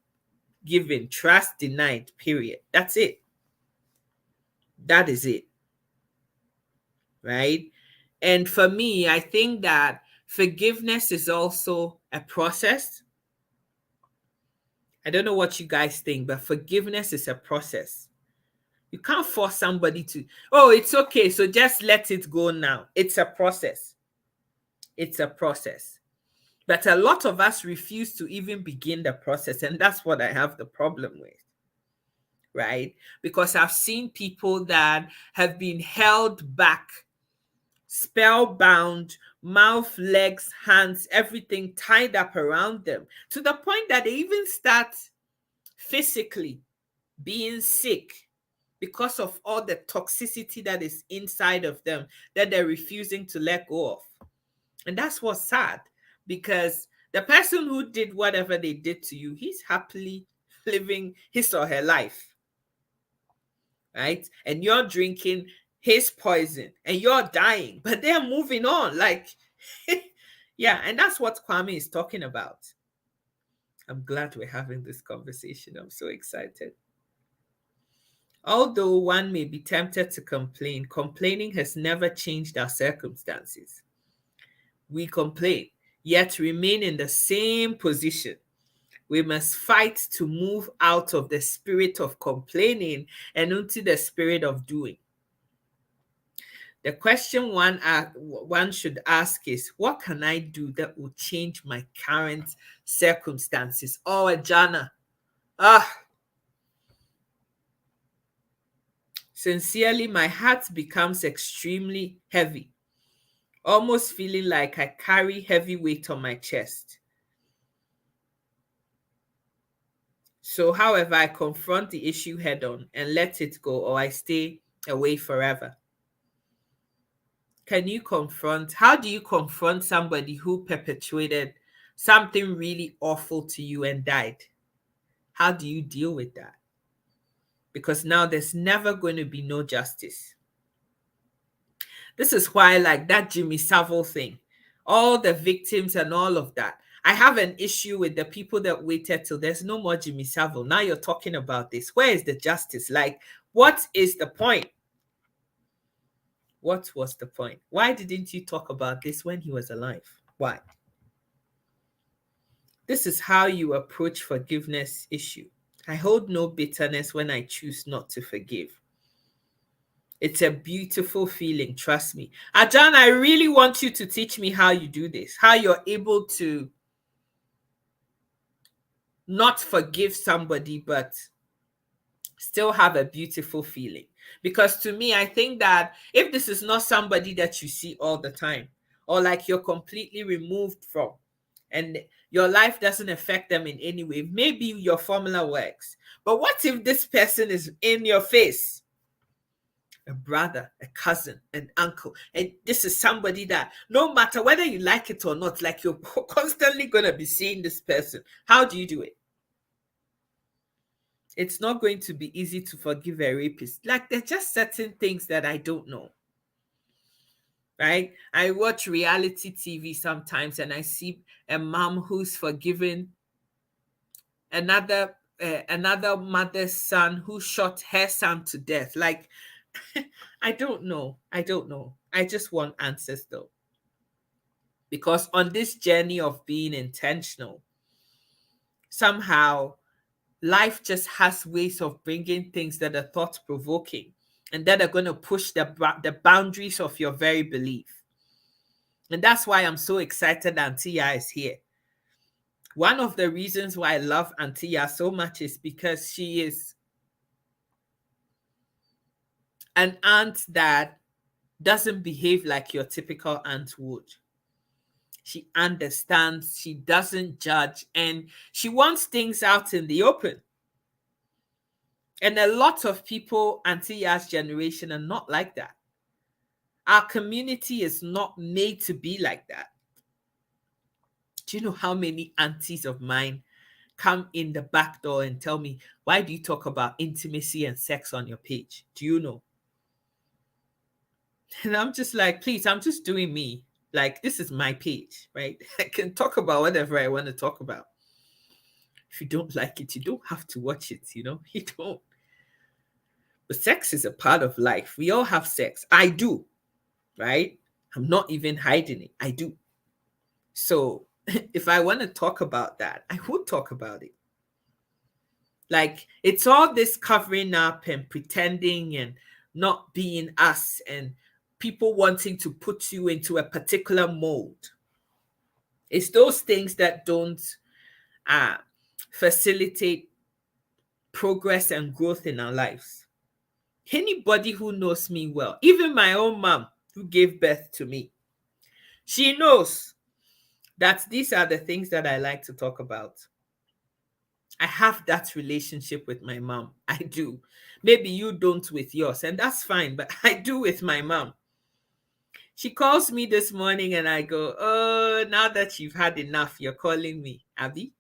denied, period. That's it. That is it. Right? And for me, I think that forgiveness is also a process. I don't know what you guys think, but forgiveness is a process. You can't force somebody to, oh, it's okay, so just let it go now. It's a process. It's a process. But a lot of us refuse to even begin the process, and that's what I have the problem with. Right? Because I've seen people that have been held back, spellbound, mouth, legs, hands, everything tied up around them, to the point that they even start physically being sick because of all the toxicity that is inside of them that they're refusing to let go of. And that's what's sad, because the person who did whatever they did to you, he's happily living his or her life, right? And you're drinking his poison and you're dying, but they're moving on. Like, yeah, and that's what Kwame is talking about. I'm glad we're having this conversation. I'm so excited. Although one may be tempted to complain, complaining has never changed our circumstances. We complain, yet remain in the same position. We must fight to move out of the spirit of complaining and into the spirit of doing. The question one should ask is, what can I do that will change my current circumstances? Oh, Jana. Sincerely, my heart becomes extremely heavy, almost feeling like I carry heavy weight on my chest. So, however, I confront the issue head on and let it go, or I stay away forever. How do you confront somebody who perpetuated something really awful to you and died? How do you deal with that? Because now there's never going to be no justice. This is why, like that Jimmy Savile thing, all the victims and all of that, I have an issue with the people that waited till there's no more Jimmy Savile. Now you're talking about this. Where is the justice? Like, what is the point? What was the point? Why didn't you talk about this when he was alive? Why? This is how you approach forgiveness issue. I hold no bitterness when I choose not to forgive. It's a beautiful feeling, trust me. Ajan, I really want you to teach me how you do this, how you're able to not forgive somebody, but still have a beautiful feeling. Because to me, I think that if this is not somebody that you see all the time, or like you're completely removed from, and your life doesn't affect them in any way, maybe your formula works. But what if this person is in your face? A brother, a cousin, an uncle. And this is somebody that no matter whether you like it or not, like you're constantly going to be seeing this person. How do you do it? It's not going to be easy to forgive a rapist. Like there's just certain things that I don't know. Right? I watch reality TV sometimes and I see a mom who's forgiven another mother's son who shot her son to death. Like I don't know. I just want answers though. Because on this journey of being intentional, somehow life just has ways of bringing things that are thought provoking and that are going to push the boundaries of your very belief. And that's why I'm so excited Antia is here. One of the reasons why I love Antia so much is because she is an aunt that doesn't behave like your typical aunt would. She understands, she doesn't judge, and she wants things out in the open. And a lot of people, Antia's generation, are not like that. Our community is not made to be like that. Do you know how many aunties of mine come in the back door and tell me, why do you talk about intimacy and sex on your page? Do you know? And I'm just like, please, I'm just doing me. Like, this is my page, right? I can talk about whatever I want to talk about. If you don't like it, you don't have to watch it, you know? You don't. But sex is a part of life. We all have sex. I do, right? I'm not even hiding it. I do. So if I want to talk about that, I would talk about it. Like, it's all this covering up and pretending and not being us and people wanting to put you into a particular mold. It's those things that don't facilitate progress and growth in our lives. Anybody who knows me well, even my own mom who gave birth to me, she knows that these are the things that I like to talk about. I have that relationship with my mom. I do. Maybe you don't with yours, and that's fine, but I do with my mom. She calls me this morning and I go, oh, now that you've had enough, you're calling me, Abby?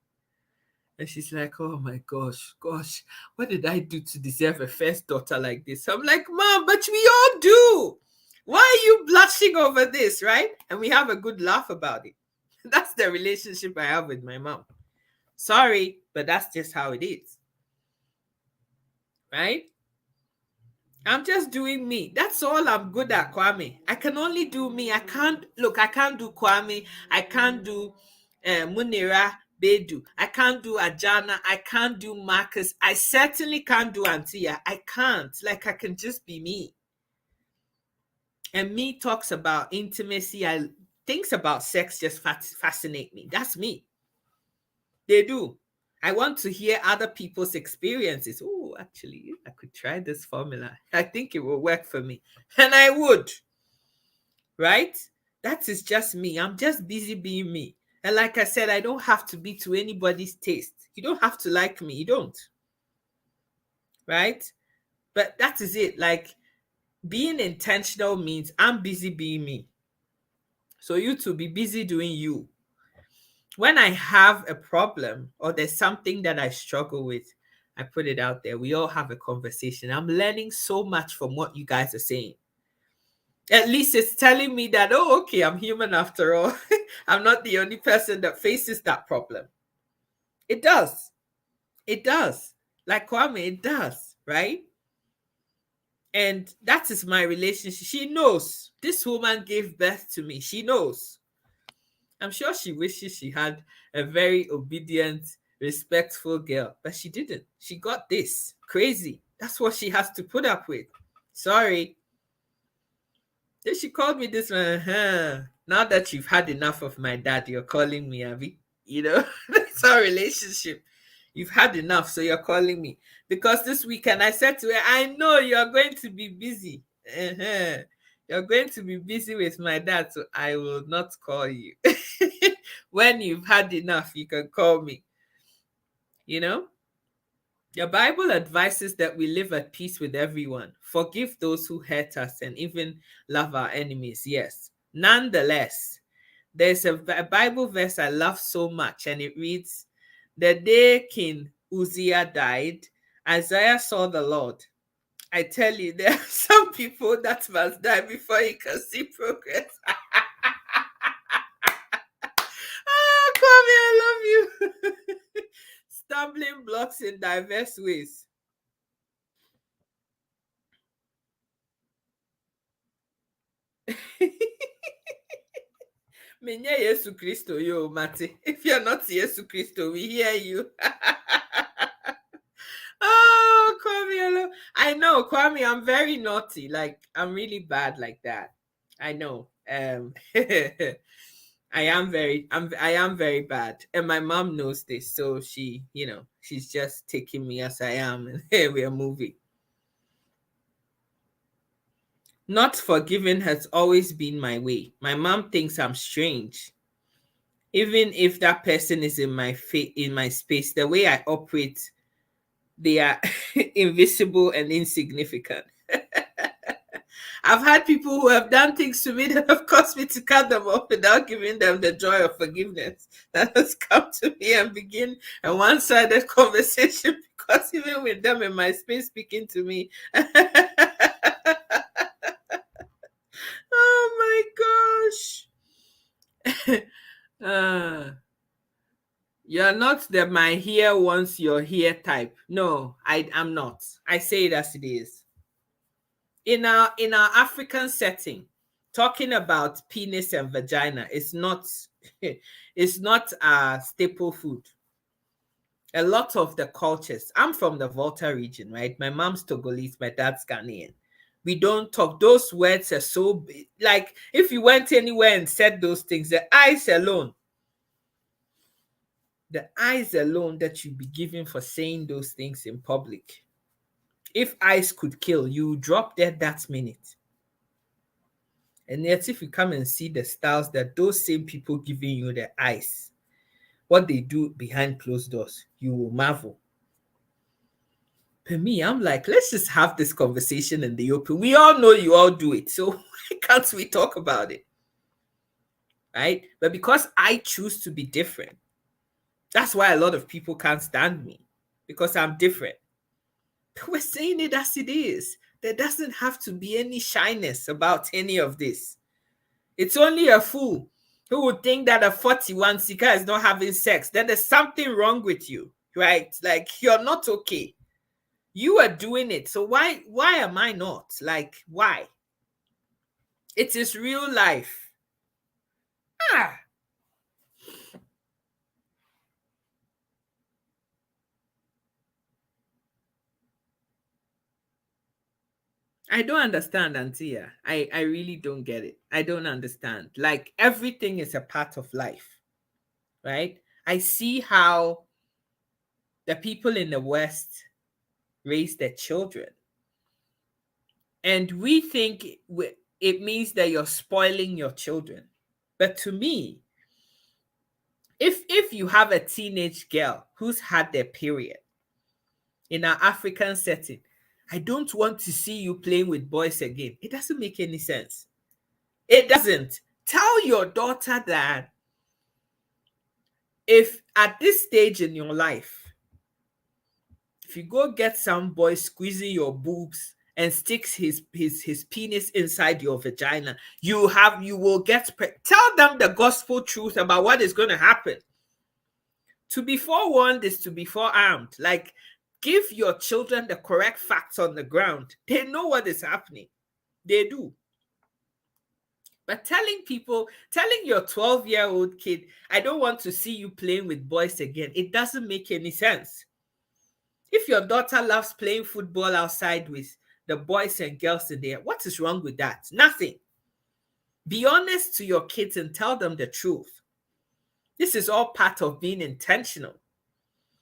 And she's like, oh my gosh, what did I do to deserve a first daughter like this? I'm like, Mom, but we all do. Why are you blushing over this, right? And we have a good laugh about it. That's the relationship I have with my mom. Sorry, but that's just how it is. Right? I'm just doing me. That's all I'm good at, Kwame. I can only do me. I can't do Kwame. I can't do Munira Bedu. I can't do Ajana. I can't do Marcus. I certainly can't do Antia. I can't. Like, I can just be me. And me talks about intimacy. Things about sex just fascinate me. That's me. They do. I want to hear other people's experiences. Oh, actually, I could try this formula. I think it will work for me. And I would. Right? That is just me. I'm just busy being me. And like I said, I don't have to be to anybody's taste. You don't have to like me. You don't. Right? But that is it. Like, being intentional means I'm busy being me. So you to be busy doing you. When I have a problem or there's something that I struggle with, I put it out there. We all have a conversation. I'm learning so much from what you guys are saying. At least it's telling me that, oh, okay, I'm human after all. I'm not the only person that faces that problem. It does. It does. Like Kwame, it does, right? And that is my relationship. She knows. This woman gave birth to me. She knows. I'm sure she wishes she had a very obedient, respectful girl, but she didn't. She got this. Crazy. That's what she has to put up with. Sorry. Then she called me this one. Now that you've had enough of my dad, you're calling me, Abby. You know, that's our relationship. You've had enough, so you're calling me. Because this weekend I said to her, I know you're going to be busy. You're going to be busy with my dad, so I will not call you. When you've had enough, you can call me. You know? The Bible advises that we live at peace with everyone, forgive those who hurt us, and even love our enemies. Yes. Nonetheless, there's a Bible verse I love so much, and it reads, the day King Uzziah died, Isaiah saw the Lord. I tell you, there are some people that must die before you can see progress. Kwame, I love you. Stumbling blocks in diverse ways. Menye Yesu Christo, yo, Mate. If you're not Yesu Christo, we hear you. Oh, Kwame, I know, Kwame, I'm very naughty. Like, I'm really bad like that. I know. I am very bad. And my mom knows this. So she, she's just taking me as I am. And here we are moving. Not forgiving has always been my way. My mom thinks I'm strange. Even if that person is in my space, the way I operate, they are invisible and insignificant. I've had people who have done things to me that have caused me to cut them off without giving them the joy of forgiveness. That has come to me and begin a one-sided conversation, because even with them in my space speaking to me, oh my gosh. You're not the my here once you're here type. No, I'm not. I say it as it is. In our African setting, talking about penis and vagina is not it's not a staple food. A lot of the cultures, I'm from the Volta region, right? My mom's Togolese, my dad's Ghanaian. We don't talk. Those words are so big. Like, if you went anywhere and said those things, the eyes alone that you'd be given for saying those things in public. If eyes could kill, you drop dead that minute. And yet, if you come and see the styles that those same people giving you the eyes, what they do behind closed doors, you will marvel. For me, I'm like, let's just have this conversation in the open. We all know you all do it, so why can't we talk about it? Right? But because I choose to be different, that's why a lot of people can't stand me, because I'm different. We're saying it as it is. There doesn't have to be any shyness about any of this. It's only a fool who would think that a 41 Sika is not having sex. Then there's something wrong with you, right? Like, you're not okay. You are doing it. So why am I not? Like, why? It is real life. I don't understand, Antia. I really don't get it. I don't understand. Like, everything is a part of life, right? I see how the people in the West raise their children. And we think it means that you're spoiling your children. But to me, if you have a teenage girl who's had their period in an African setting, I don't want to see you playing with boys again. It doesn't make any sense. It doesn't. Tell your daughter that if at this stage in your life, if you go get some boy squeezing your boobs and sticks his penis inside your vagina, you will get tell them the gospel truth about what is going to happen. To be forewarned is to be forearmed. Like, give your children the correct facts on the ground. They know what is happening. They do. But telling your 12-year-old kid, I don't want to see you playing with boys again, it doesn't make any sense. If your daughter loves playing football outside with the boys and girls in there, what is wrong with that? Nothing. Be honest to your kids and tell them the truth. This is all part of being intentional.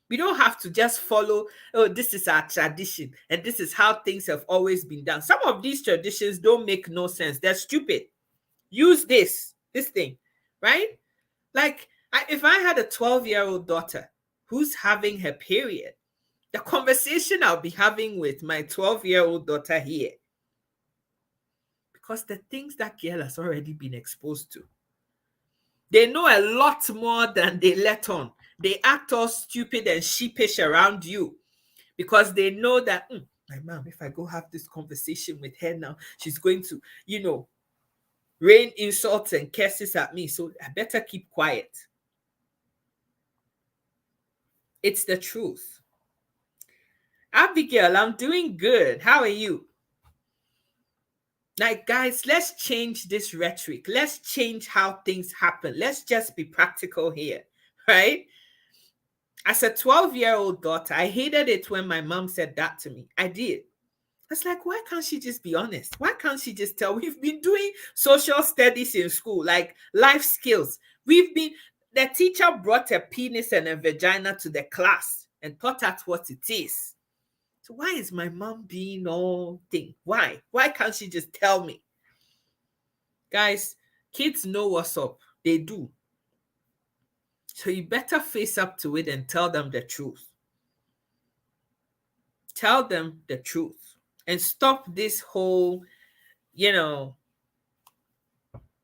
We don't have to just follow, oh, this is our tradition and this is how things have always been done. Some of these traditions don't make no sense. They're stupid. Use this thing, right? Like, if I had a 12-year-old daughter who's having her period, the conversation I'll be having with my 12-year-old daughter here, because the things that girl has already been exposed to, they know a lot more than they let on. They act all stupid and sheepish around you because they know that my mom, if I go have this conversation with her now, she's going to, rain insults and curses at me. So I better keep quiet. It's the truth. Abigail, I'm doing good. How are you? Like, guys, let's change this rhetoric. Let's change how things happen. Let's just be practical here, right? As a 12-year-old daughter, I hated it when my mom said that to me. I did. I was like, why can't she just be honest? Why can't she just tell? We've been doing social studies in school, like life skills. The teacher brought a penis and a vagina to the class and taught us what it is. So why is my mom being all thing? Why? Why can't she just tell me? Guys, kids know what's up. They do. So you better face up to it and tell them the truth. Tell them the truth. And stop this whole,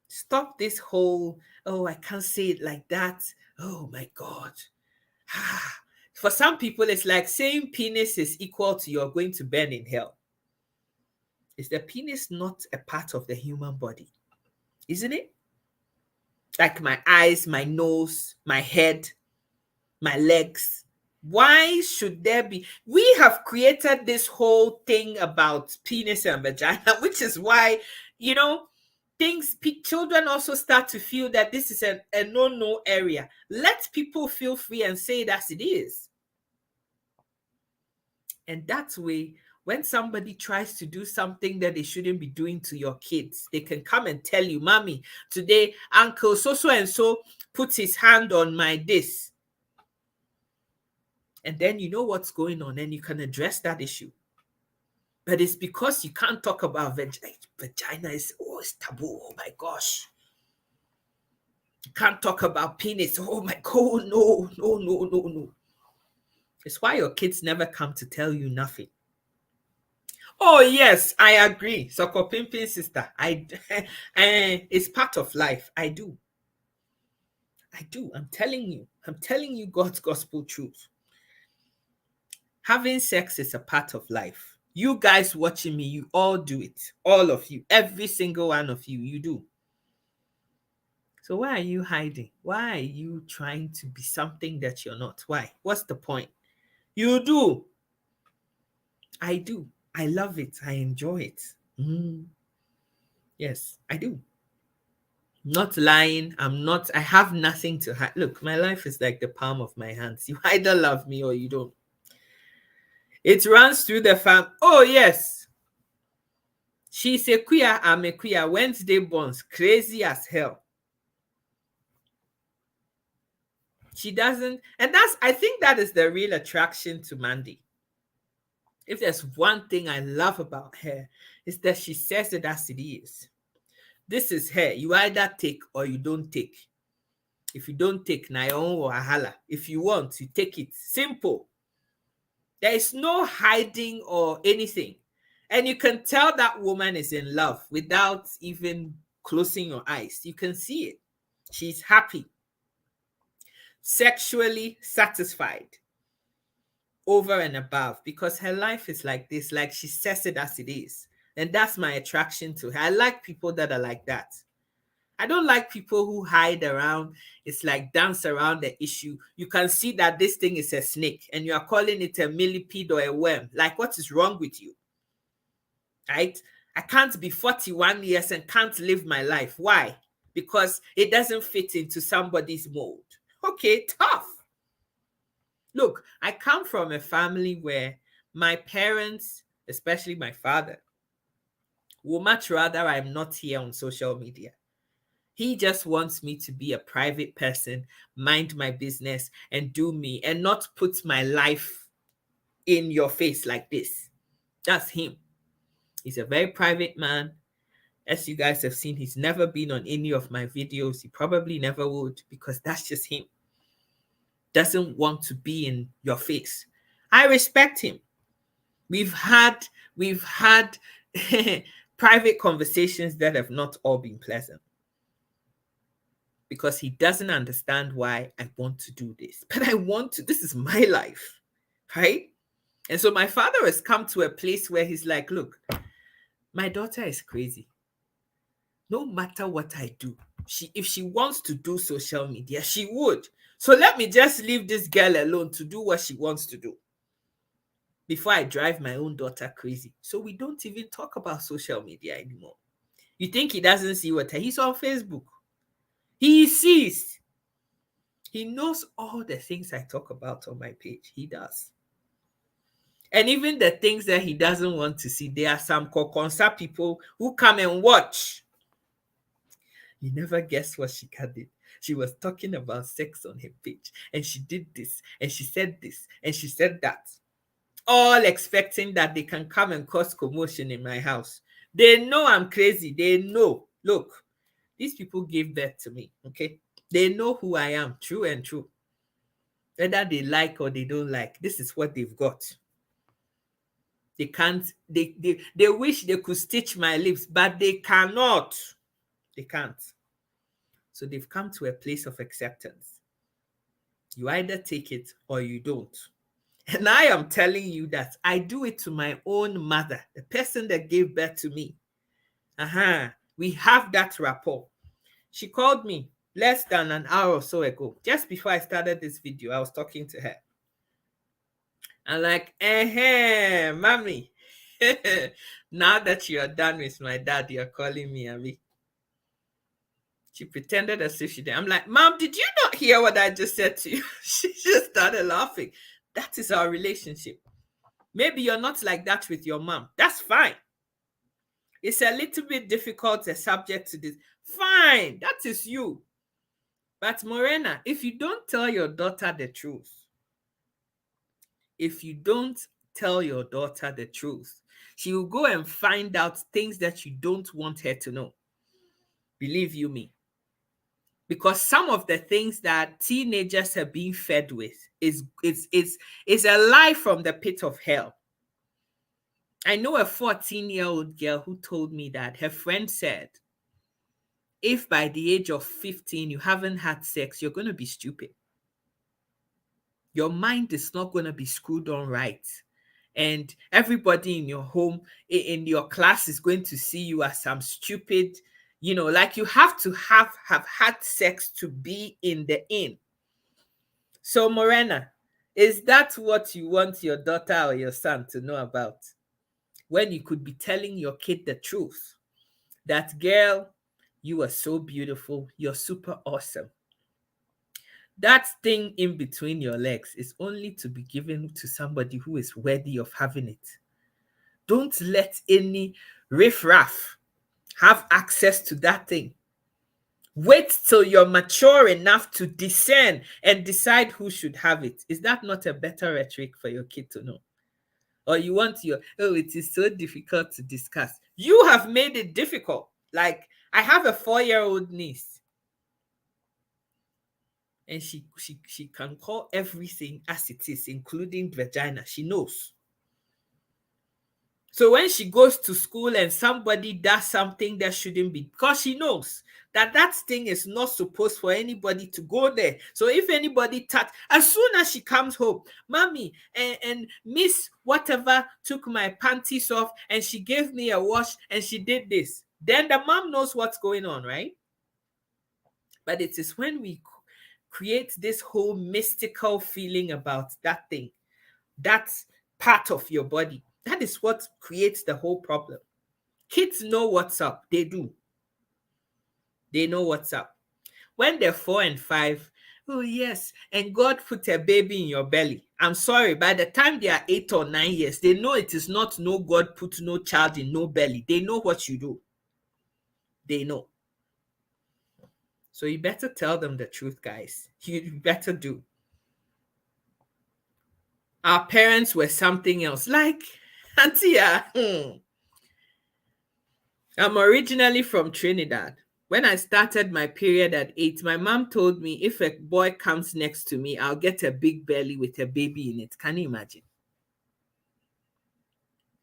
stop this whole, oh, I can't say it like that. Oh my God. For some people, it's like saying penis is equal to you're going to burn in hell. Is the penis not a part of the human body? Isn't it? Like my eyes, my nose, my head, my legs. Why should there be? We have created this whole thing about penis and vagina, which is why, children also start to feel that this is a no area. Let people feel free and say it as it is. And that way, when somebody tries to do something that they shouldn't be doing to your kids, they can come and tell you, Mommy, today Uncle so-and-so puts his hand on my this. And then you know what's going on and you can address that issue. But it's because you can't talk about vagina. It's taboo. Oh my gosh. You can't talk about penis. Oh my God. No. It's why your kids never come to tell you nothing. Oh, yes, I agree. Soko Pimpin sister. It's part of life. I do. I'm telling you God's gospel truth. Having sex is a part of life. You guys watching me, you all do it. All of you. Every single one of you, you do. So why are you hiding? Why are you trying to be something that you're not? Why? What's the point? You do. I do. I love it. I enjoy it. Yes, I do. Not lying. I have nothing to hide. Look, my life is like the palm of my hands. You either love me or you don't. It runs through the fam. Oh, yes. She's a queer. I'm a queer. Wednesday bonds. Crazy as hell. She doesn't. And I think that is the real attraction to Mandy. If there's one thing I love about her, is that she says it as it is. This is her. You either take or you don't take. If you don't take, na your own wahala. If you want, you take it. Simple. There is no hiding or anything. And you can tell that woman is in love without even closing your eyes. You can see it. She's happy. Sexually satisfied. Over and above, because her life is like this, like she says it as it is. And that's my attraction to her. I like people that are like that. I don't like people who hide around. It's like dance around the issue. You can see that this thing is a snake and you are calling it a millipede or a worm. Like, what is wrong with you? Right? I can't be 41 years and can't live my life. Why? Because it doesn't fit into somebody's mold. Okay, tough. Look, I come from a family where my parents, especially my father, would much rather I'm not here on social media. He just wants me to be a private person, mind my business, and do me, and not put my life in your face like this. That's him. He's a very private man. As you guys have seen, he's never been on any of my videos. He probably never would, because that's just him. Doesn't want to be in your face. I respect him. We've had private conversations that have not all been pleasant, because he doesn't understand why I want to do this. But I want to. This is my life, right? And so my father has come to a place where he's like, look, my daughter is crazy. No matter what I do, if she wants to do social media, she would. So let me just leave this girl alone to do what she wants to do before I drive my own daughter crazy. So we don't even talk about social media anymore. You think he doesn't see what he's on Facebook? He sees. He knows all the things I talk about on my page. He does. And even the things that he doesn't want to see, there are some Kokonsa people who come and watch. You never guess what she did. She was talking about sex on her page, and she did this, and she said this, and she said that. All expecting that they can come and cause commotion in my house. They know I'm crazy. They know. Look, these people gave birth to me, okay? They know who I am, true and true. Whether they like or they don't like, this is what they've got. They can't, they wish they could stitch my lips, but they cannot. They can't. So they've come to a place of acceptance. You either take it or you don't. And I am telling you that I do it to my own mother, the person that gave birth to me. We have that rapport. She called me less than an hour or so ago. Just before I started this video, I was talking to her. I'm like, mommy, now that you are done with my dad, you're calling me Abi. She pretended as if she did. I'm like, Mom, did you not hear what I just said to you? She just started laughing. That is our relationship. Maybe you're not like that with your mom. That's fine. It's a little bit difficult, a subject to this. Fine, that is you. But Morena, if you don't tell your daughter the truth, she will go and find out things that you don't want her to know. Believe you me. Because some of the things that teenagers are being fed with is a lie from the pit of hell. I know a 14-year-old girl who told me that her friend said, if by the age of 15 you haven't had sex, you're going to be stupid. Your mind is not going to be screwed on right. And everybody in your home, in your class, is going to see you as some stupid, like you have to have had sex to be in the inn. So Morena, is that what you want your daughter or your son to know about? When you could be telling your kid the truth. That, girl, you are so beautiful. You're super awesome. That thing in between your legs is only to be given to somebody who is worthy of having it. Don't let any riffraff have access to that thing. Wait till you're mature enough to discern and decide who should have it. Is that not a better rhetoric for your kid to know? Or you want it is so difficult to discuss. You have made it difficult. Like, I have a 4-year-old niece. And she can call everything as it is, including vagina. She knows. So when she goes to school and somebody does something that shouldn't be, because she knows that thing is not supposed for anybody to go there. So if anybody as soon as she comes home, Mommy and Miss whatever took my panties off and she gave me a wash and she did this, then the mom knows what's going on, right? But it is when we create this whole mystical feeling about that thing, that part of your body, that is what creates the whole problem. Kids know what's up. They do. They know what's up. When they're 4 and 5, oh yes, and God put a baby in your belly. I'm sorry, by the time they are 8 or 9 years, they know it is not no God put no child in no belly. They know what you do. They know. So you better tell them the truth, guys. You better do. Our parents were something else. Like, Auntie, I'm originally from Trinidad. When I started my period at 8, my mom told me if a boy comes next to me, I'll get a big belly with a baby in it. Can you imagine?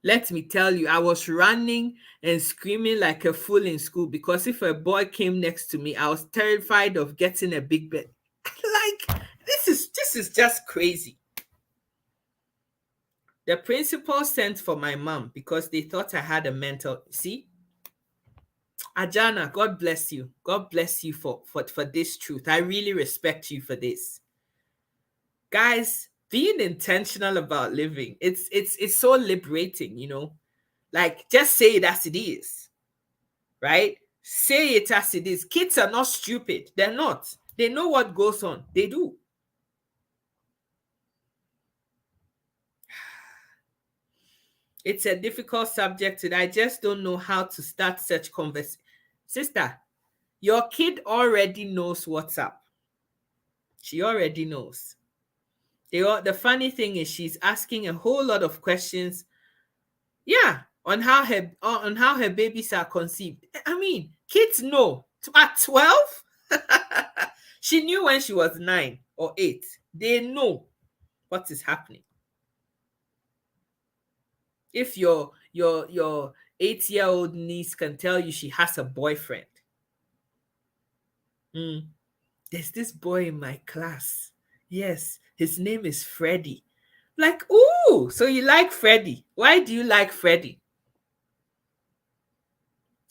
Let me tell you, I was running and screaming like a fool in school because if a boy came next to me, I was terrified of getting a big belly. Like, this is just crazy. The principal sent for my mom because they thought I had a mental. See? Ajana, God bless you. God bless you for this truth. I really respect you for this. Guys, being intentional about living, it's so liberating, you know. Like, just say it as it is. Right? Say it as it is. Kids are not stupid. They're not. They know what goes on. They do. It's a difficult subject and I just don't know how to start such conversation. Sister, your kid already knows what's up. She already knows. The funny thing is she's asking a whole lot of questions. Yeah, on how her babies are conceived. I mean, kids know. At 12, she knew when she was 9 or 8. They know what is happening. If your 8-year-old niece can tell you she has a boyfriend. There's this boy in my class. Yes, his name is Freddie. Like, ooh, so you like Freddie. Why do you like Freddie?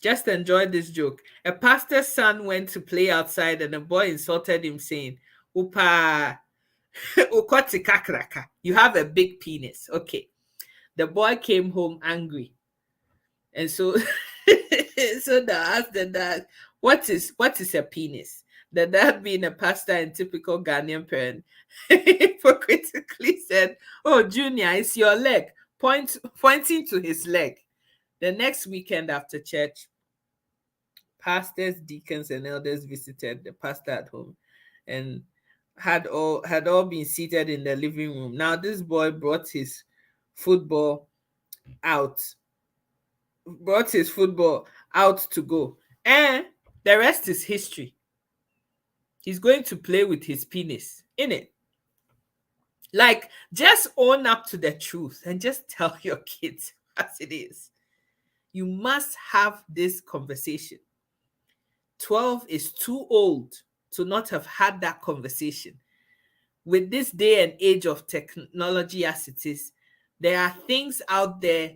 Just enjoy this joke. A pastor's son went to play outside and a boy insulted him saying, Upa, ukoti kakraka. You have a big penis. Okay. The boy came home angry. And so, so they asked the dad, what is a penis? The dad, being a pastor and typical Ghanaian parent, hypocritically said, oh, Junior, it's your leg, pointing to his leg. The next weekend after church, pastors, deacons, and elders visited the pastor at home and had all been seated in the living room. Now, this boy brought his football out to go. And the rest is history. He's going to play with his penis, innit? Like, just own up to the truth and just tell your kids as it is. You must have this conversation. 12 is too old to not have had that conversation. With this day and age of technology as it is, there are things out there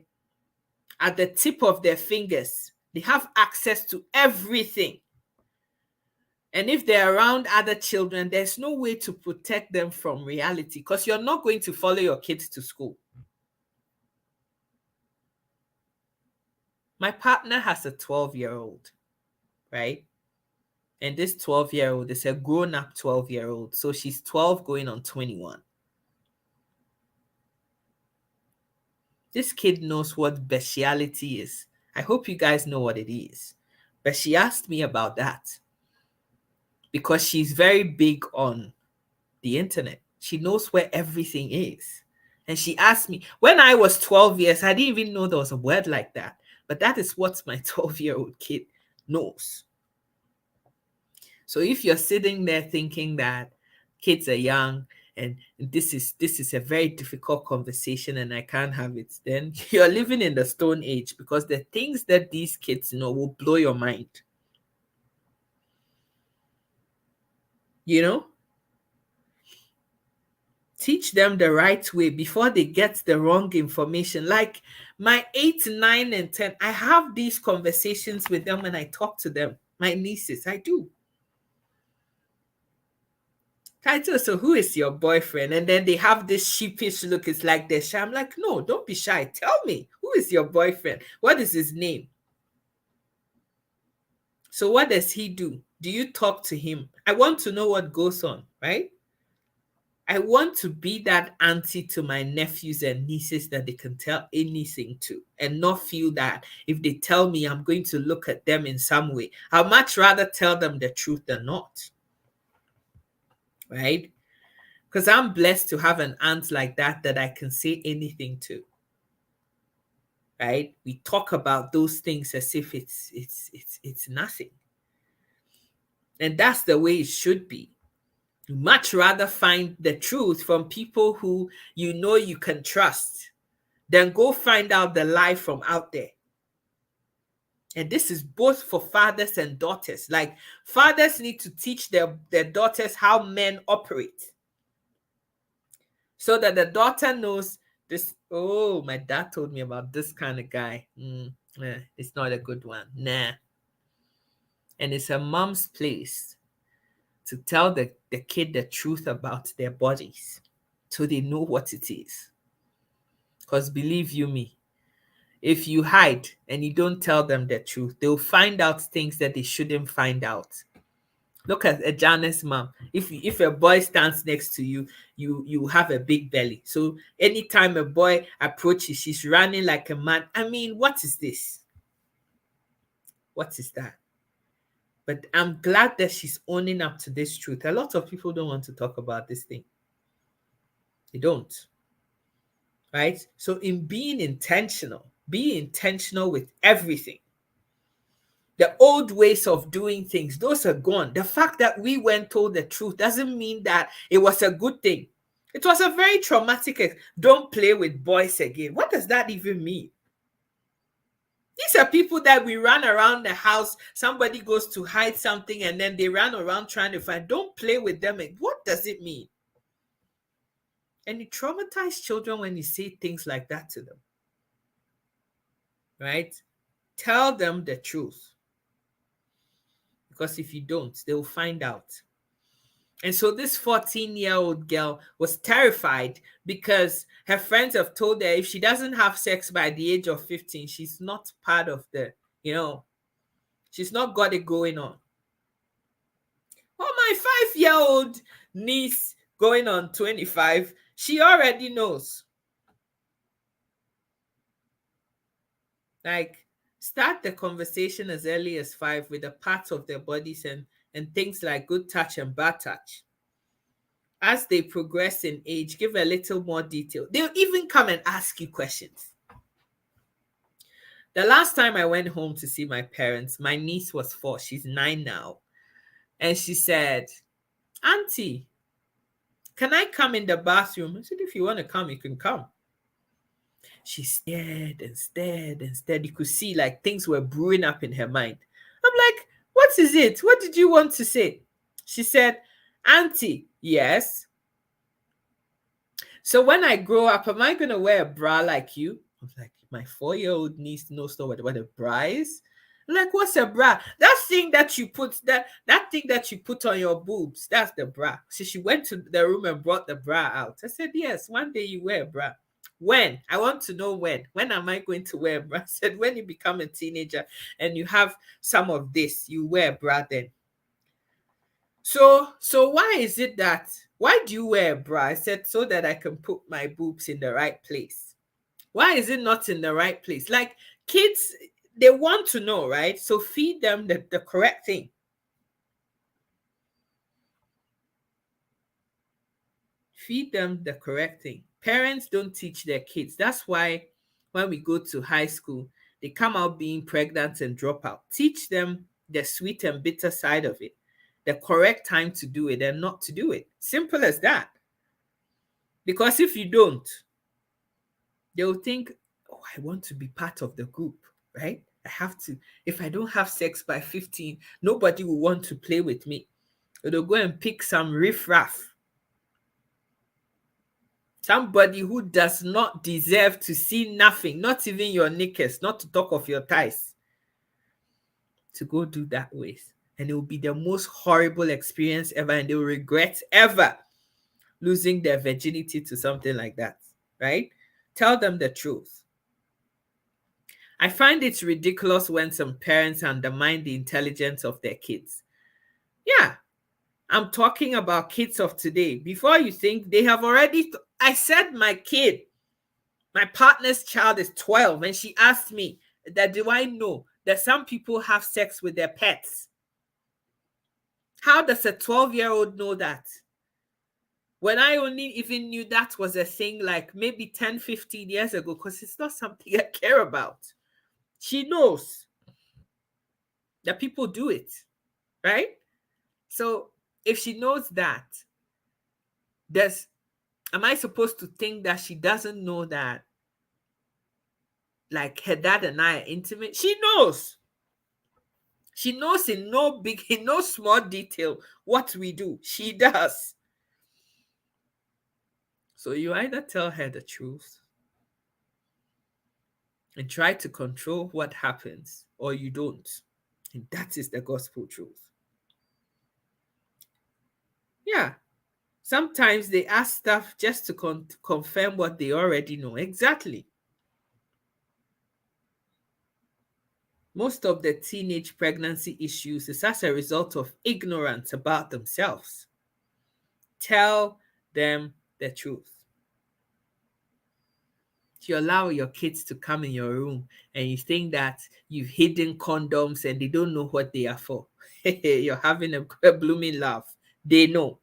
at the tip of their fingers. They have access to everything. And if they're around other children, there's no way to protect them from reality because you're not going to follow your kids to school. My partner has a 12-year-old, right? And this 12-year-old is a grown-up 12-year-old. So she's 12 going on 21. This kid knows what bestiality is. I hope you guys know what it is. But she asked me about that because she's very big on the internet. She knows where everything is. And she asked me, when I was 12 years, I didn't even know there was a word like that. But that is what my 12-year-old kid knows. So if you're sitting there thinking that kids are young and this is a very difficult conversation and I can't have it, then you're living in the Stone Age because the things that these kids know will blow your mind. You know? Teach them the right way before they get the wrong information. Like my 8, 9, and 10, I have these conversations with them when I talk to them. My nieces, I do. Title, so who is your boyfriend? And then they have this sheepish look. It's like they're shy. I'm like, no, don't be shy. Tell me, who is your boyfriend? What is his name? So what does he do? Do you talk to him? I want to know what goes on, right? I want to be that auntie to my nephews and nieces that they can tell anything to and not feel that if they tell me I'm going to look at them in some way. I'd much rather tell them the truth than not, right? Because I'm blessed to have an aunt like that I can say anything to, right? We talk about those things as if it's nothing. And that's the way it should be. You much rather find the truth from people who you know you can trust than go find out the lie from out there. And this is both for fathers and daughters. Like, fathers need to teach their daughters how men operate so that the daughter knows this. Oh, my dad told me about this kind of guy. It's not a good one. Nah. And it's a mom's place to tell the kid the truth about their bodies so they know what it is. Because believe you me, if you hide and you don't tell them the truth, they'll find out things that they shouldn't find out. Look at a Janice mom. If a boy stands next to you, you have a big belly. So anytime a boy approaches, she's running like a man. I mean, what is this? What is that? But I'm glad that she's owning up to this truth. A lot of people don't want to talk about this thing. They don't. Right? So in being intentional, be intentional with everything. The old ways of doing things, those are gone. The fact that we went told the truth doesn't mean that it was a good thing. It was a very traumatic. Don't play with boys again. What does that even mean? These are people that we run around the house. Somebody goes to hide something and then they run around trying to find. Don't play with them. What does it mean? And you traumatize children when you say things like that to them. Right? Tell them the truth. Because if you don't, they'll find out. And so this 14-year-old girl was terrified because her friends have told her if she doesn't have sex by the age of 15, she's not part of the, she's not got it going on. Oh, my 5-year-old niece going on 25, she already knows. Like, start the conversation as early as 5 with the parts of their bodies and things like good touch and bad touch. As they progress in age, give a little more detail. They'll even come and ask you questions. The last time I went home to see my parents, my niece was 4. She's 9 now. And she said, Auntie, can I come in the bathroom? I said, if you want to come, you can come. She stared and stared and stared. You could see like things were brewing up in her mind. I'm like, what is it? What did you want to say? She said, Auntie, yes. So when I grow up, am I going to wear a bra like you? I was like, my 4-year-old niece knows what a bra is. I'm like, what's a bra? That thing that you put, that thing that you put on your boobs, that's the bra. So she went to the room and brought the bra out. I said, yes, one day you wear a bra. When? I want to know when. When am I going to wear a bra? I said, when you become a teenager and you have some of this, you wear a bra then. So why is it that, why do you wear a bra? I said, so that I can put my boobs in the right place. Why is it not in the right place? Like, kids, they want to know, right? So feed them the correct thing. Feed them the correct thing. Parents don't teach their kids. That's why when we go to high school, they come out being pregnant and drop out. Teach them the sweet and bitter side of it, the correct time to do it and not to do it. Simple as that. Because if you don't, they'll think, oh, I want to be part of the group, right? I have to. If I don't have sex by 15, nobody will want to play with me. Or they'll go and pick some riffraff. Somebody who does not deserve to see nothing, not even your knickers, not to talk of your thighs, to go do that with. And it will be the most horrible experience ever, and they will regret ever losing their virginity to something like that, right? Tell them the truth. I find it ridiculous when some parents undermine the intelligence of their kids. Yeah, I'm talking about kids of today. Before you think they have already, I said my kid, my partner's child is 12, and she asked me that do I know that some people have sex with their pets? How does a 12-year-old know that? When I only even knew that was a thing like maybe 10, 15 years ago, because it's not something I care about. She knows that people do it, right? So if she knows that, does am I supposed to think that she doesn't know that like her dad and I are intimate? She knows. She knows in no small detail what we do. She does. So you either tell her the truth and try to control what happens, or you don't. And that is the gospel truth. Yeah. Sometimes they ask stuff just to confirm what they already know. Exactly. Most of the teenage pregnancy issues is as a result of ignorance about themselves. Tell them the truth. You allow your kids to come in your room and you think that you've hidden condoms and they don't know what they are for. You're having a blooming laugh. They know.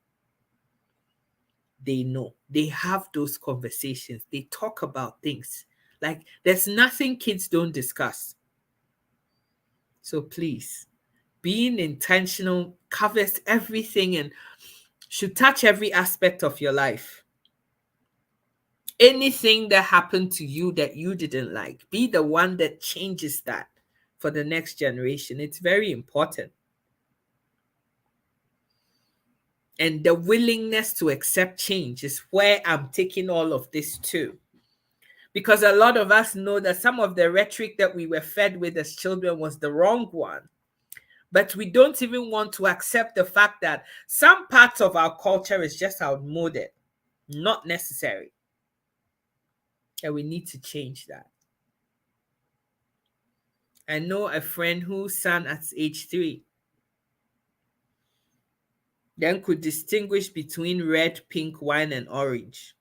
They know. They have those conversations. They talk about things. Like there's nothing kids don't discuss. So please, being intentional covers everything and should touch every aspect of your life. Anything that happened to you that you didn't like, be the one that changes that for the next generation. It's very important. And the willingness to accept change is where I'm taking all of this to. Because a lot of us know that some of the rhetoric that we were fed with as children was the wrong one. But we don't even want to accept the fact that some parts of our culture is just outmoded, not necessary. And we need to change that. I know a friend whose son at age 3 then could distinguish between red, pink, wine, and orange.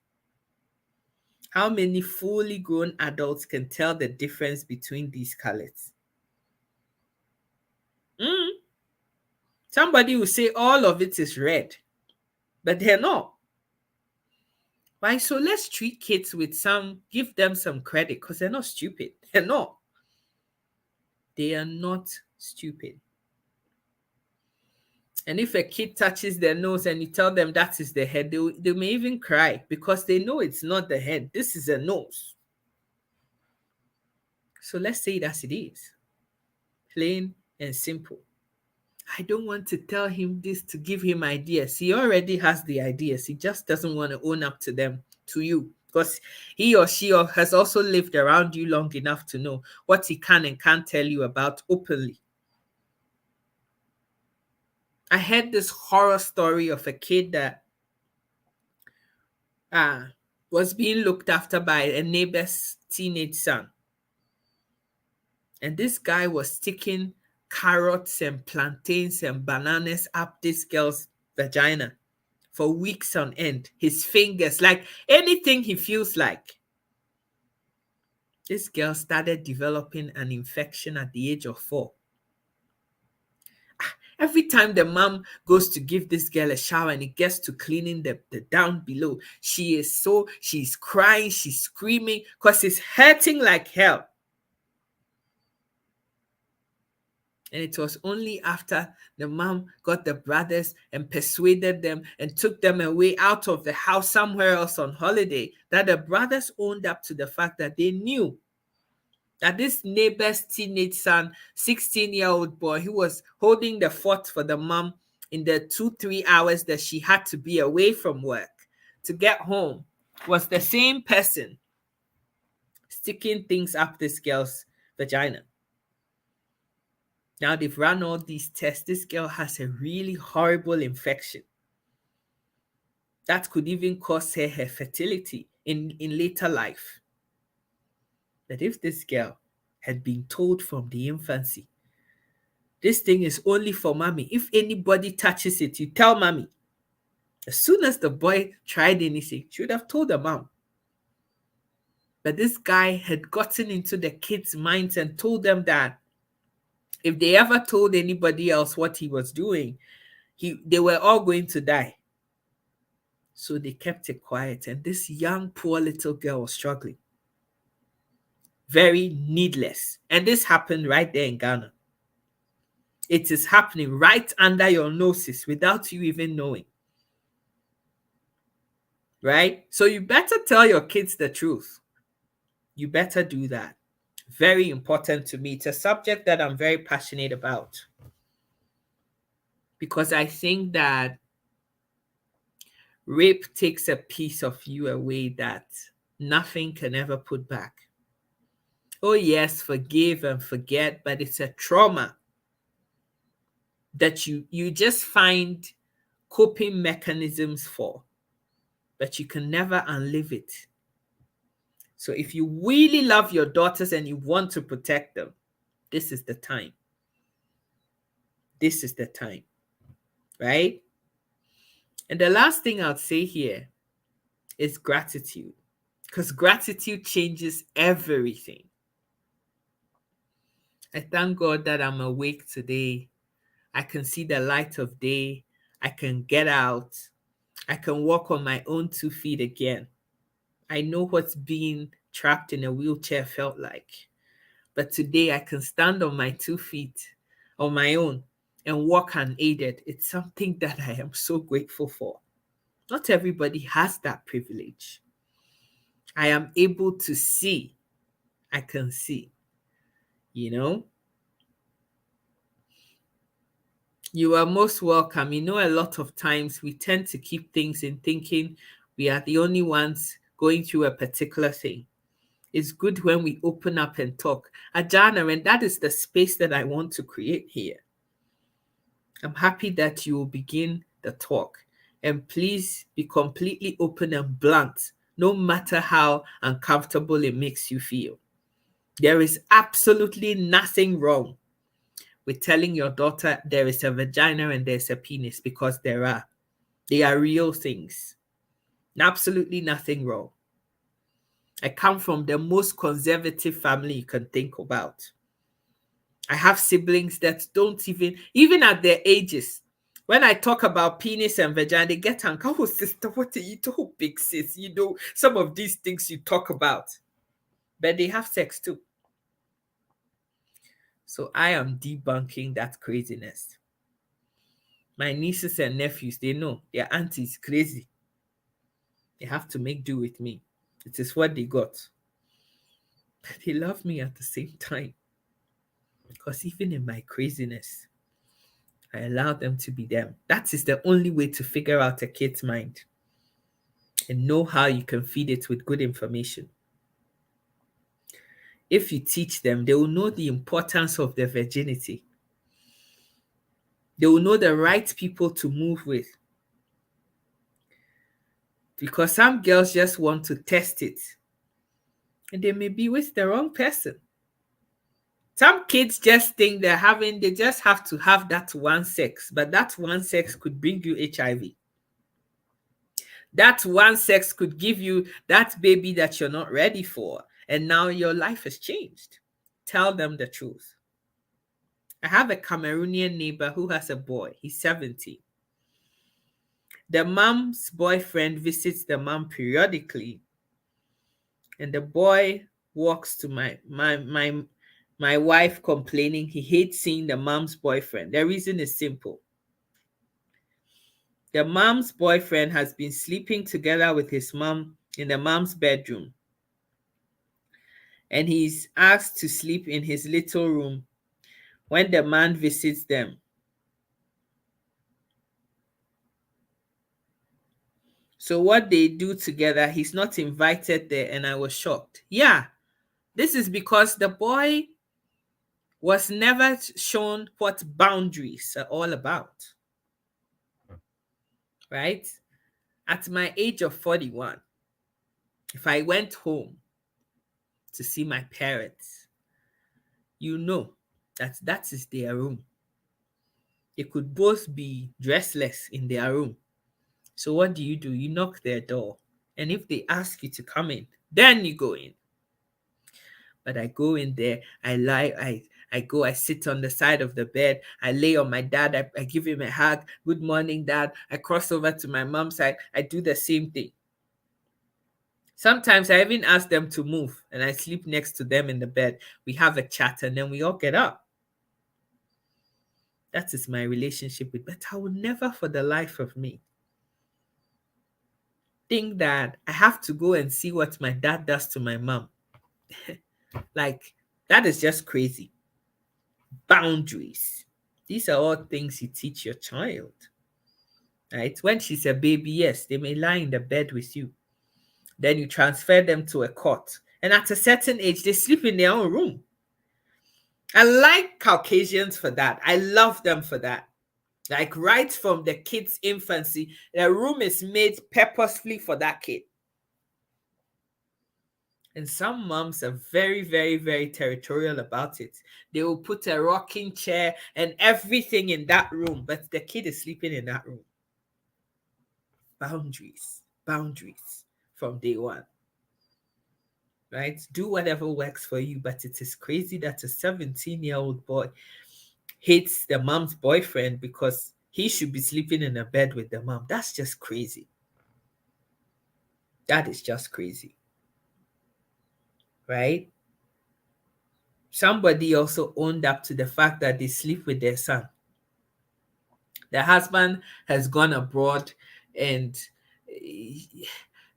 How many fully grown adults can tell the difference between these colors? Somebody will say all of it is red, but they're not. Right? So let's treat kids with give them some credit because they're not stupid. They're not. They are not stupid. And if a kid touches their nose and you tell them that is the head, they may even cry because they know it's not the head. This is a nose. So let's say it as it is. Plain and simple. I don't want to tell him this to give him ideas. He already has the ideas. He just doesn't want to own up to them, to you, because he or she has also lived around you long enough to know what he can and can't tell you about openly. I heard this horror story of a kid that was being looked after by a neighbor's teenage son. And this guy was sticking carrots and plantains and bananas up this girl's vagina for weeks on end. His fingers, like anything he feels like. This girl started developing an infection at the age of 4. Every time the mom goes to give this girl a shower and it gets to cleaning the down below, she's crying, she's screaming because it's hurting like hell. And it was only after the mom got the brothers and persuaded them and took them away out of the house somewhere else on holiday that the brothers owned up to the fact that they knew that this neighbor's teenage son, 16-year-old boy, who was holding the fort for the mom in the 2-3 hours that she had to be away from work to get home, was the same person sticking things up this girl's vagina. Now they've run all these tests. This girl has a really horrible infection that could even cause her fertility in later life. But if this girl had been told from the infancy. This thing is only for mommy. If anybody touches it, you tell mommy. As soon as the boy tried anything, she would have told the mom. But this guy had gotten into the kids' minds and told them that if they ever told anybody else what he was doing, they were all going to die. So they kept it quiet. And this young, poor little girl was struggling. Very needless. And this happened right there in Ghana. It is happening right under your noses without you even knowing. Right? So you better tell your kids the truth. You better do that. Very important to me. It's a subject that I'm very passionate about. Because I think that rape takes a piece of you away that nothing can ever put back. Oh yes, forgive and forget, but it's a trauma that you just find coping mechanisms for, but you can never unlive it. So if you really love your daughters and you want to protect them, this is the time. This is the time, right? And the last thing I'll say here is gratitude, because gratitude changes everything. I thank God that I'm awake today. I can see the light of day. I can get out. I can walk on my own 2 feet again. I know what's being trapped in a wheelchair felt like. But today I can stand on my 2 feet on my own and walk unaided. It's something that I am so grateful for. Not everybody has that privilege. I am able to see. I can see. You know? You are most welcome. You know, a lot of times we tend to keep things in thinking we are the only ones going through a particular thing. It's good when we open up and talk. Ajana, and that is the space that I want to create here. I'm happy that you will begin the talk. And please be completely open and blunt, no matter how uncomfortable it makes you feel. There is absolutely nothing wrong with telling your daughter there is a vagina and there's a penis, because there are. They are real things. Absolutely nothing wrong. I come from the most conservative family you can think about. I have siblings that don't even at their ages, when I talk about penis and vagina, they get angry. Oh, sister, what are you talking, big sis? You know, some of these things you talk about. But they have sex too. So I am debunking that craziness. My nieces and nephews, they know their auntie is crazy. They have to make do with me. It is what they got. But they love me at the same time. Because even in my craziness, I allow them to be them. That is the only way to figure out a kid's mind and know how you can feed it with good information. If you teach them, they will know the importance of their virginity. They will know the right people to move with. Because some girls just want to test it. And they may be with the wrong person. Some kids just think they just have to have that one sex, but that one sex could bring you HIV. That one sex could give you that baby that you're not ready for, and now your life has changed. Tell them the truth. I have a Cameroonian neighbor who has a boy. He's 17. The mom's boyfriend visits the mom periodically, and the boy walks to my wife complaining he hates seeing the mom's boyfriend. The reason is simple. The mom's boyfriend has been sleeping together with his mom in the mom's bedroom. And he's asked to sleep in his little room when the man visits them. So what they do together, he's not invited there, and I was shocked. Yeah, this is because the boy was never shown what boundaries are all about. Right? At my age of 41, if I went home to see my parents, you know that is their room. They could both be dressless in their room. So what do? You knock their door. And if they ask you to come in, then you go in. But I go in there, I lie, I sit on the side of the bed, I lay on my dad, I give him a hug, good morning, dad. I cross over to my mom's side, I do the same thing. Sometimes I even ask them to move and I sleep next to them in the bed. We have a chat and then we all get up. That is my relationship with, but I would never for the life of me think that I have to go and see what my dad does to my mom. Like, that is just crazy. Boundaries. These are all things you teach your child. Right? When she's a baby, yes, they may lie in the bed with you. Then you transfer them to a cot. And at a certain age, they sleep in their own room. I like Caucasians for that. I love them for that. Like right from the kid's infancy, the room is made purposefully for that kid. And some moms are very, very, very territorial about it. They will put a rocking chair and everything in that room, but the kid is sleeping in that room. Boundaries, boundaries from day one. Right? Do whatever works for you, but it is crazy that a 17-year-old boy hates the mom's boyfriend because he should be sleeping in a bed with the mom. That's just crazy. That is just crazy. Right? Somebody also owned up to the fact that they sleep with their son. The husband has gone abroad and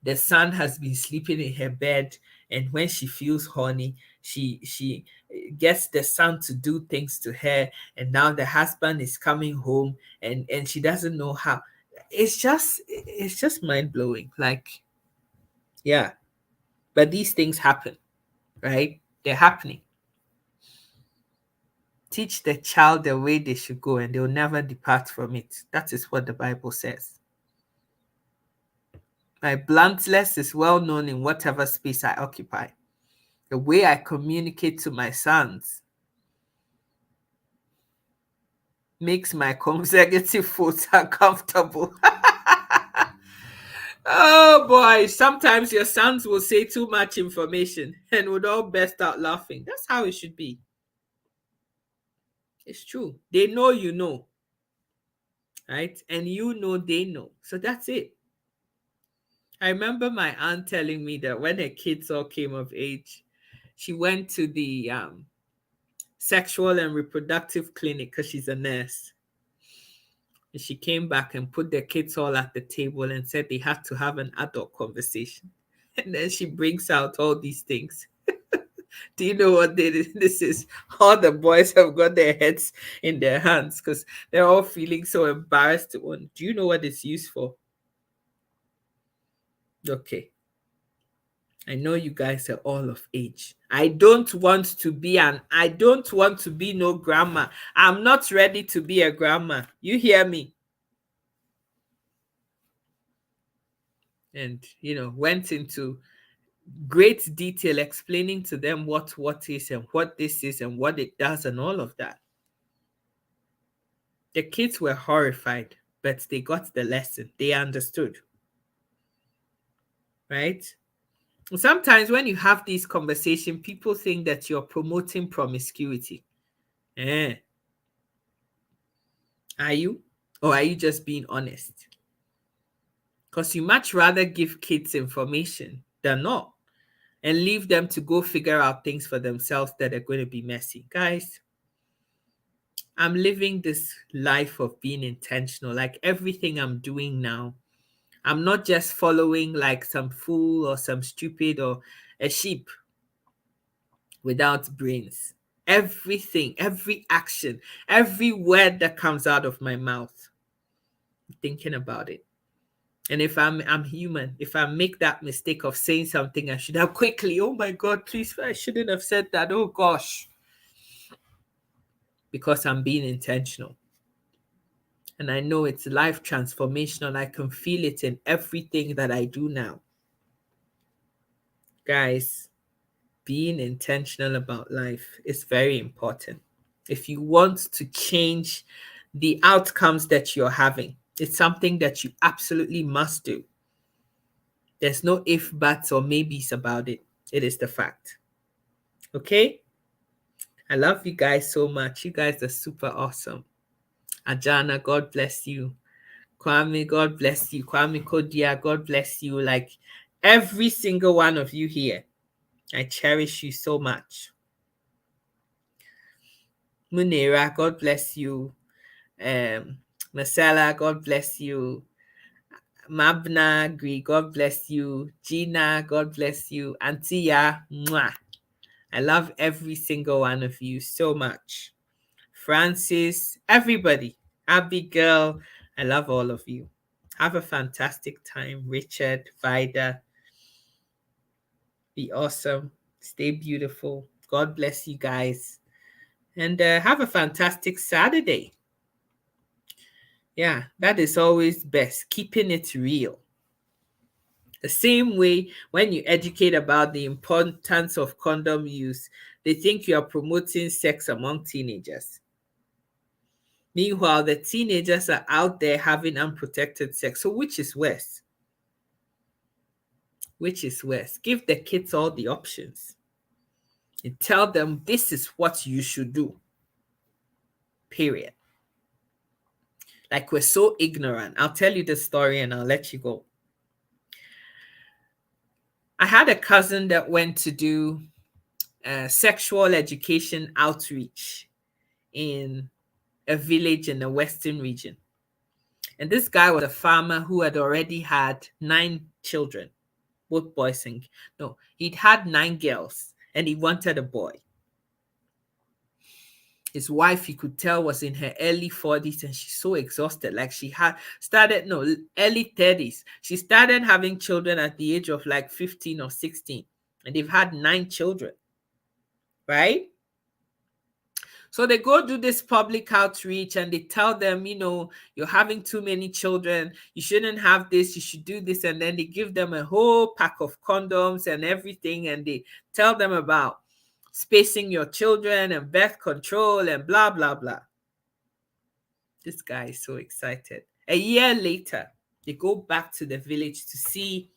the son has been sleeping in her bed, and when she feels horny, she gets the son to do things to her, and now the husband is coming home and she doesn't know how. It's just mind-blowing. Like, yeah. But these things happen, right? They're happening. Teach the child the way they should go, and they'll never depart from it. That is what the Bible says. My bluntness is well known in whatever space I occupy. The way I communicate to my sons makes my consecutive foes uncomfortable. Oh boy, sometimes your sons will say too much information and would all burst out laughing. That's how it should be. It's true. They know you know, right? And you know they know. So that's it. I remember my aunt telling me that when her kids all came of age, she went to the sexual and reproductive clinic because she's a nurse. And she came back and put the kids all at the table and said they had to have an adult conversation. And then she brings out all these things. Do you know what this is? All the boys have got their heads in their hands because they're all feeling so embarrassed. Do you know what it's used for? Okay. I know you guys are all of age. I don't want to be no grandma. I'm not ready to be a grandma. You hear me? And went into great detail explaining to them what is and what this is and what it does and all of that. The kids were horrified, but they got the lesson. They understood. Right? Sometimes when you have these conversations, people think that you're promoting promiscuity. Are you? Or are you just being honest? Because you much rather give kids information than not and leave them to go figure out things for themselves that are going to be messy. Guys, I'm living this life of being intentional. Like everything I'm doing now, I'm not just following like some fool or some stupid or a sheep without brains. Everything, every action, every word that comes out of my mouth, I'm thinking about it. And if I'm human, if I make that mistake of saying something I should have quickly, oh my God, please, I shouldn't have said that. Oh gosh. Because I'm being intentional. And I know it's life transformational. I can feel it in everything that I do now. Guys, being intentional about life is very important. If you want to change the outcomes that you're having, it's something that you absolutely must do. There's no if, buts, or maybes about it. It is the fact. Okay? I love you guys so much. You guys are super awesome. Ajana, God bless you. Kwame, God bless you. Kwame Kodia, God bless you. Like every single one of you here. I cherish you so much. Munera, God bless you. Marcella, God bless you. Mabna, Gri, God bless you. Gina, God bless you. Antia, mwah. I love every single one of you so much. Francis, everybody. Abigail, I love all of you. Have a fantastic time. Richard, Vida, be awesome. Stay beautiful. God bless you guys. And have a fantastic Saturday. Yeah, that is always best. Keeping it real. The same way when you educate about the importance of condom use, they think you are promoting sex among teenagers. Meanwhile, the teenagers are out there having unprotected sex. So which is worse? Which is worse? Give the kids all the options and tell them this is what you should do. Period. Like we're so ignorant. I'll tell you the story and I'll let you go. I had a cousin that went to do sexual education outreach in a village in the Western region. And this guy was a farmer who had already had 9 children, both boys and no, he'd had 9 girls and he wanted a boy. His wife, you could tell, was in her early 40s and she's so exhausted. Like she had started, no, early 30s. She started having children at the age of like 15 or 16. And they've had 9 children, right? So they go do this public outreach and they tell them, you know, you're having too many children. You shouldn't have this. You should do this. And then they give them a whole pack of condoms and everything. And they tell them about spacing your children and birth control and blah, blah, blah. This guy is so excited. A year later, they go back to the village to see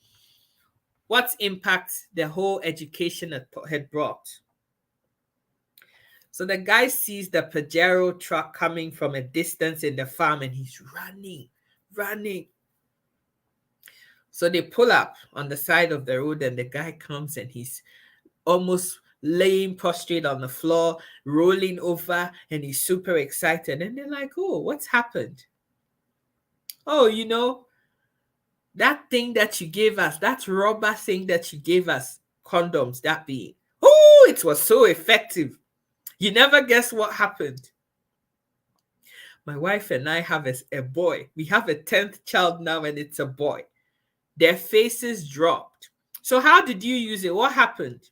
what impact the whole education had brought. So the guy sees the Pajero truck coming from a distance in the farm and he's running. So they pull up on the side of the road and the guy comes and he's almost laying prostrate on the floor, rolling over, and he's super excited. And they're like, oh, what's happened? Oh, you know, that thing that you gave us, that rubber thing that you gave us, condoms, that being, oh, it was so effective. You never guess what happened. My wife and I have a boy. We have a 10th child now and it's a boy. Their faces dropped. So how did you use it? What happened?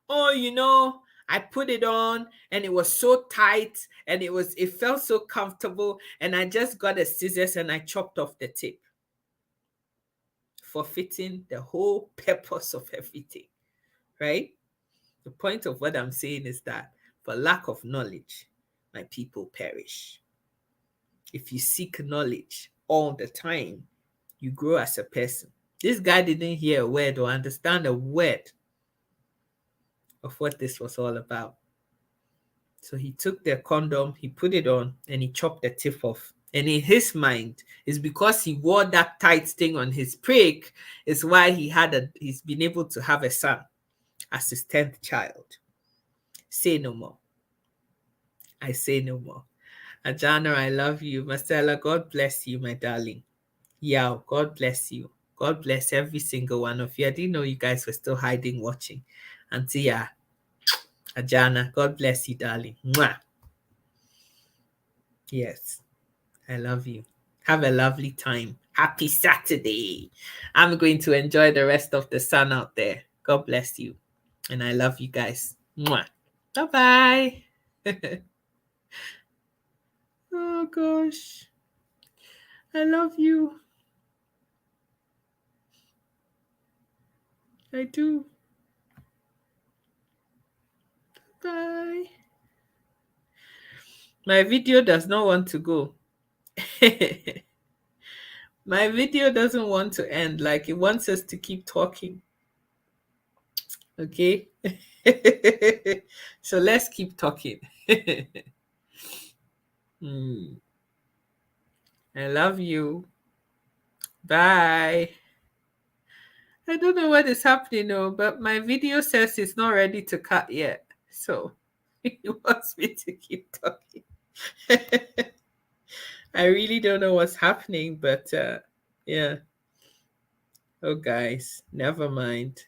Oh, you know, I put it on and it was so tight and it felt so comfortable and I just got a scissors and I chopped off the tip, forfeiting the whole purpose of everything, right? The point of what I'm saying is that for lack of knowledge, my people perish. If you seek knowledge all the time, you grow as a person. This guy didn't hear a word or understand a word of what this was all about. So he took the condom, he put it on, and he chopped the tip off. And in his mind, it's because he wore that tight thing on his prick, is why he's been able to have a son as his 10th child. Say no more. I say no more. Ajana, I love you. Marcella, God bless you, my darling. Yao, God bless you. God bless every single one of you. I didn't know you guys were still hiding, watching. Auntie, yeah. Ajana, God bless you, darling. Mwah. Yes, I love you. Have a lovely time. Happy Saturday. I'm going to enjoy the rest of the sun out there. God bless you. And I love you guys. Mwah. Bye-bye. Oh, gosh. I love you. I do. My video does not want to go. My video doesn't want to end. Like it wants us to keep talking. Okay. So let's keep talking. Hmm. I love you. Bye. I don't know what is happening, though, but my video says it's not ready to cut yet. So it wants me to keep talking. I really don't know what's happening, but yeah. Oh, guys, never mind.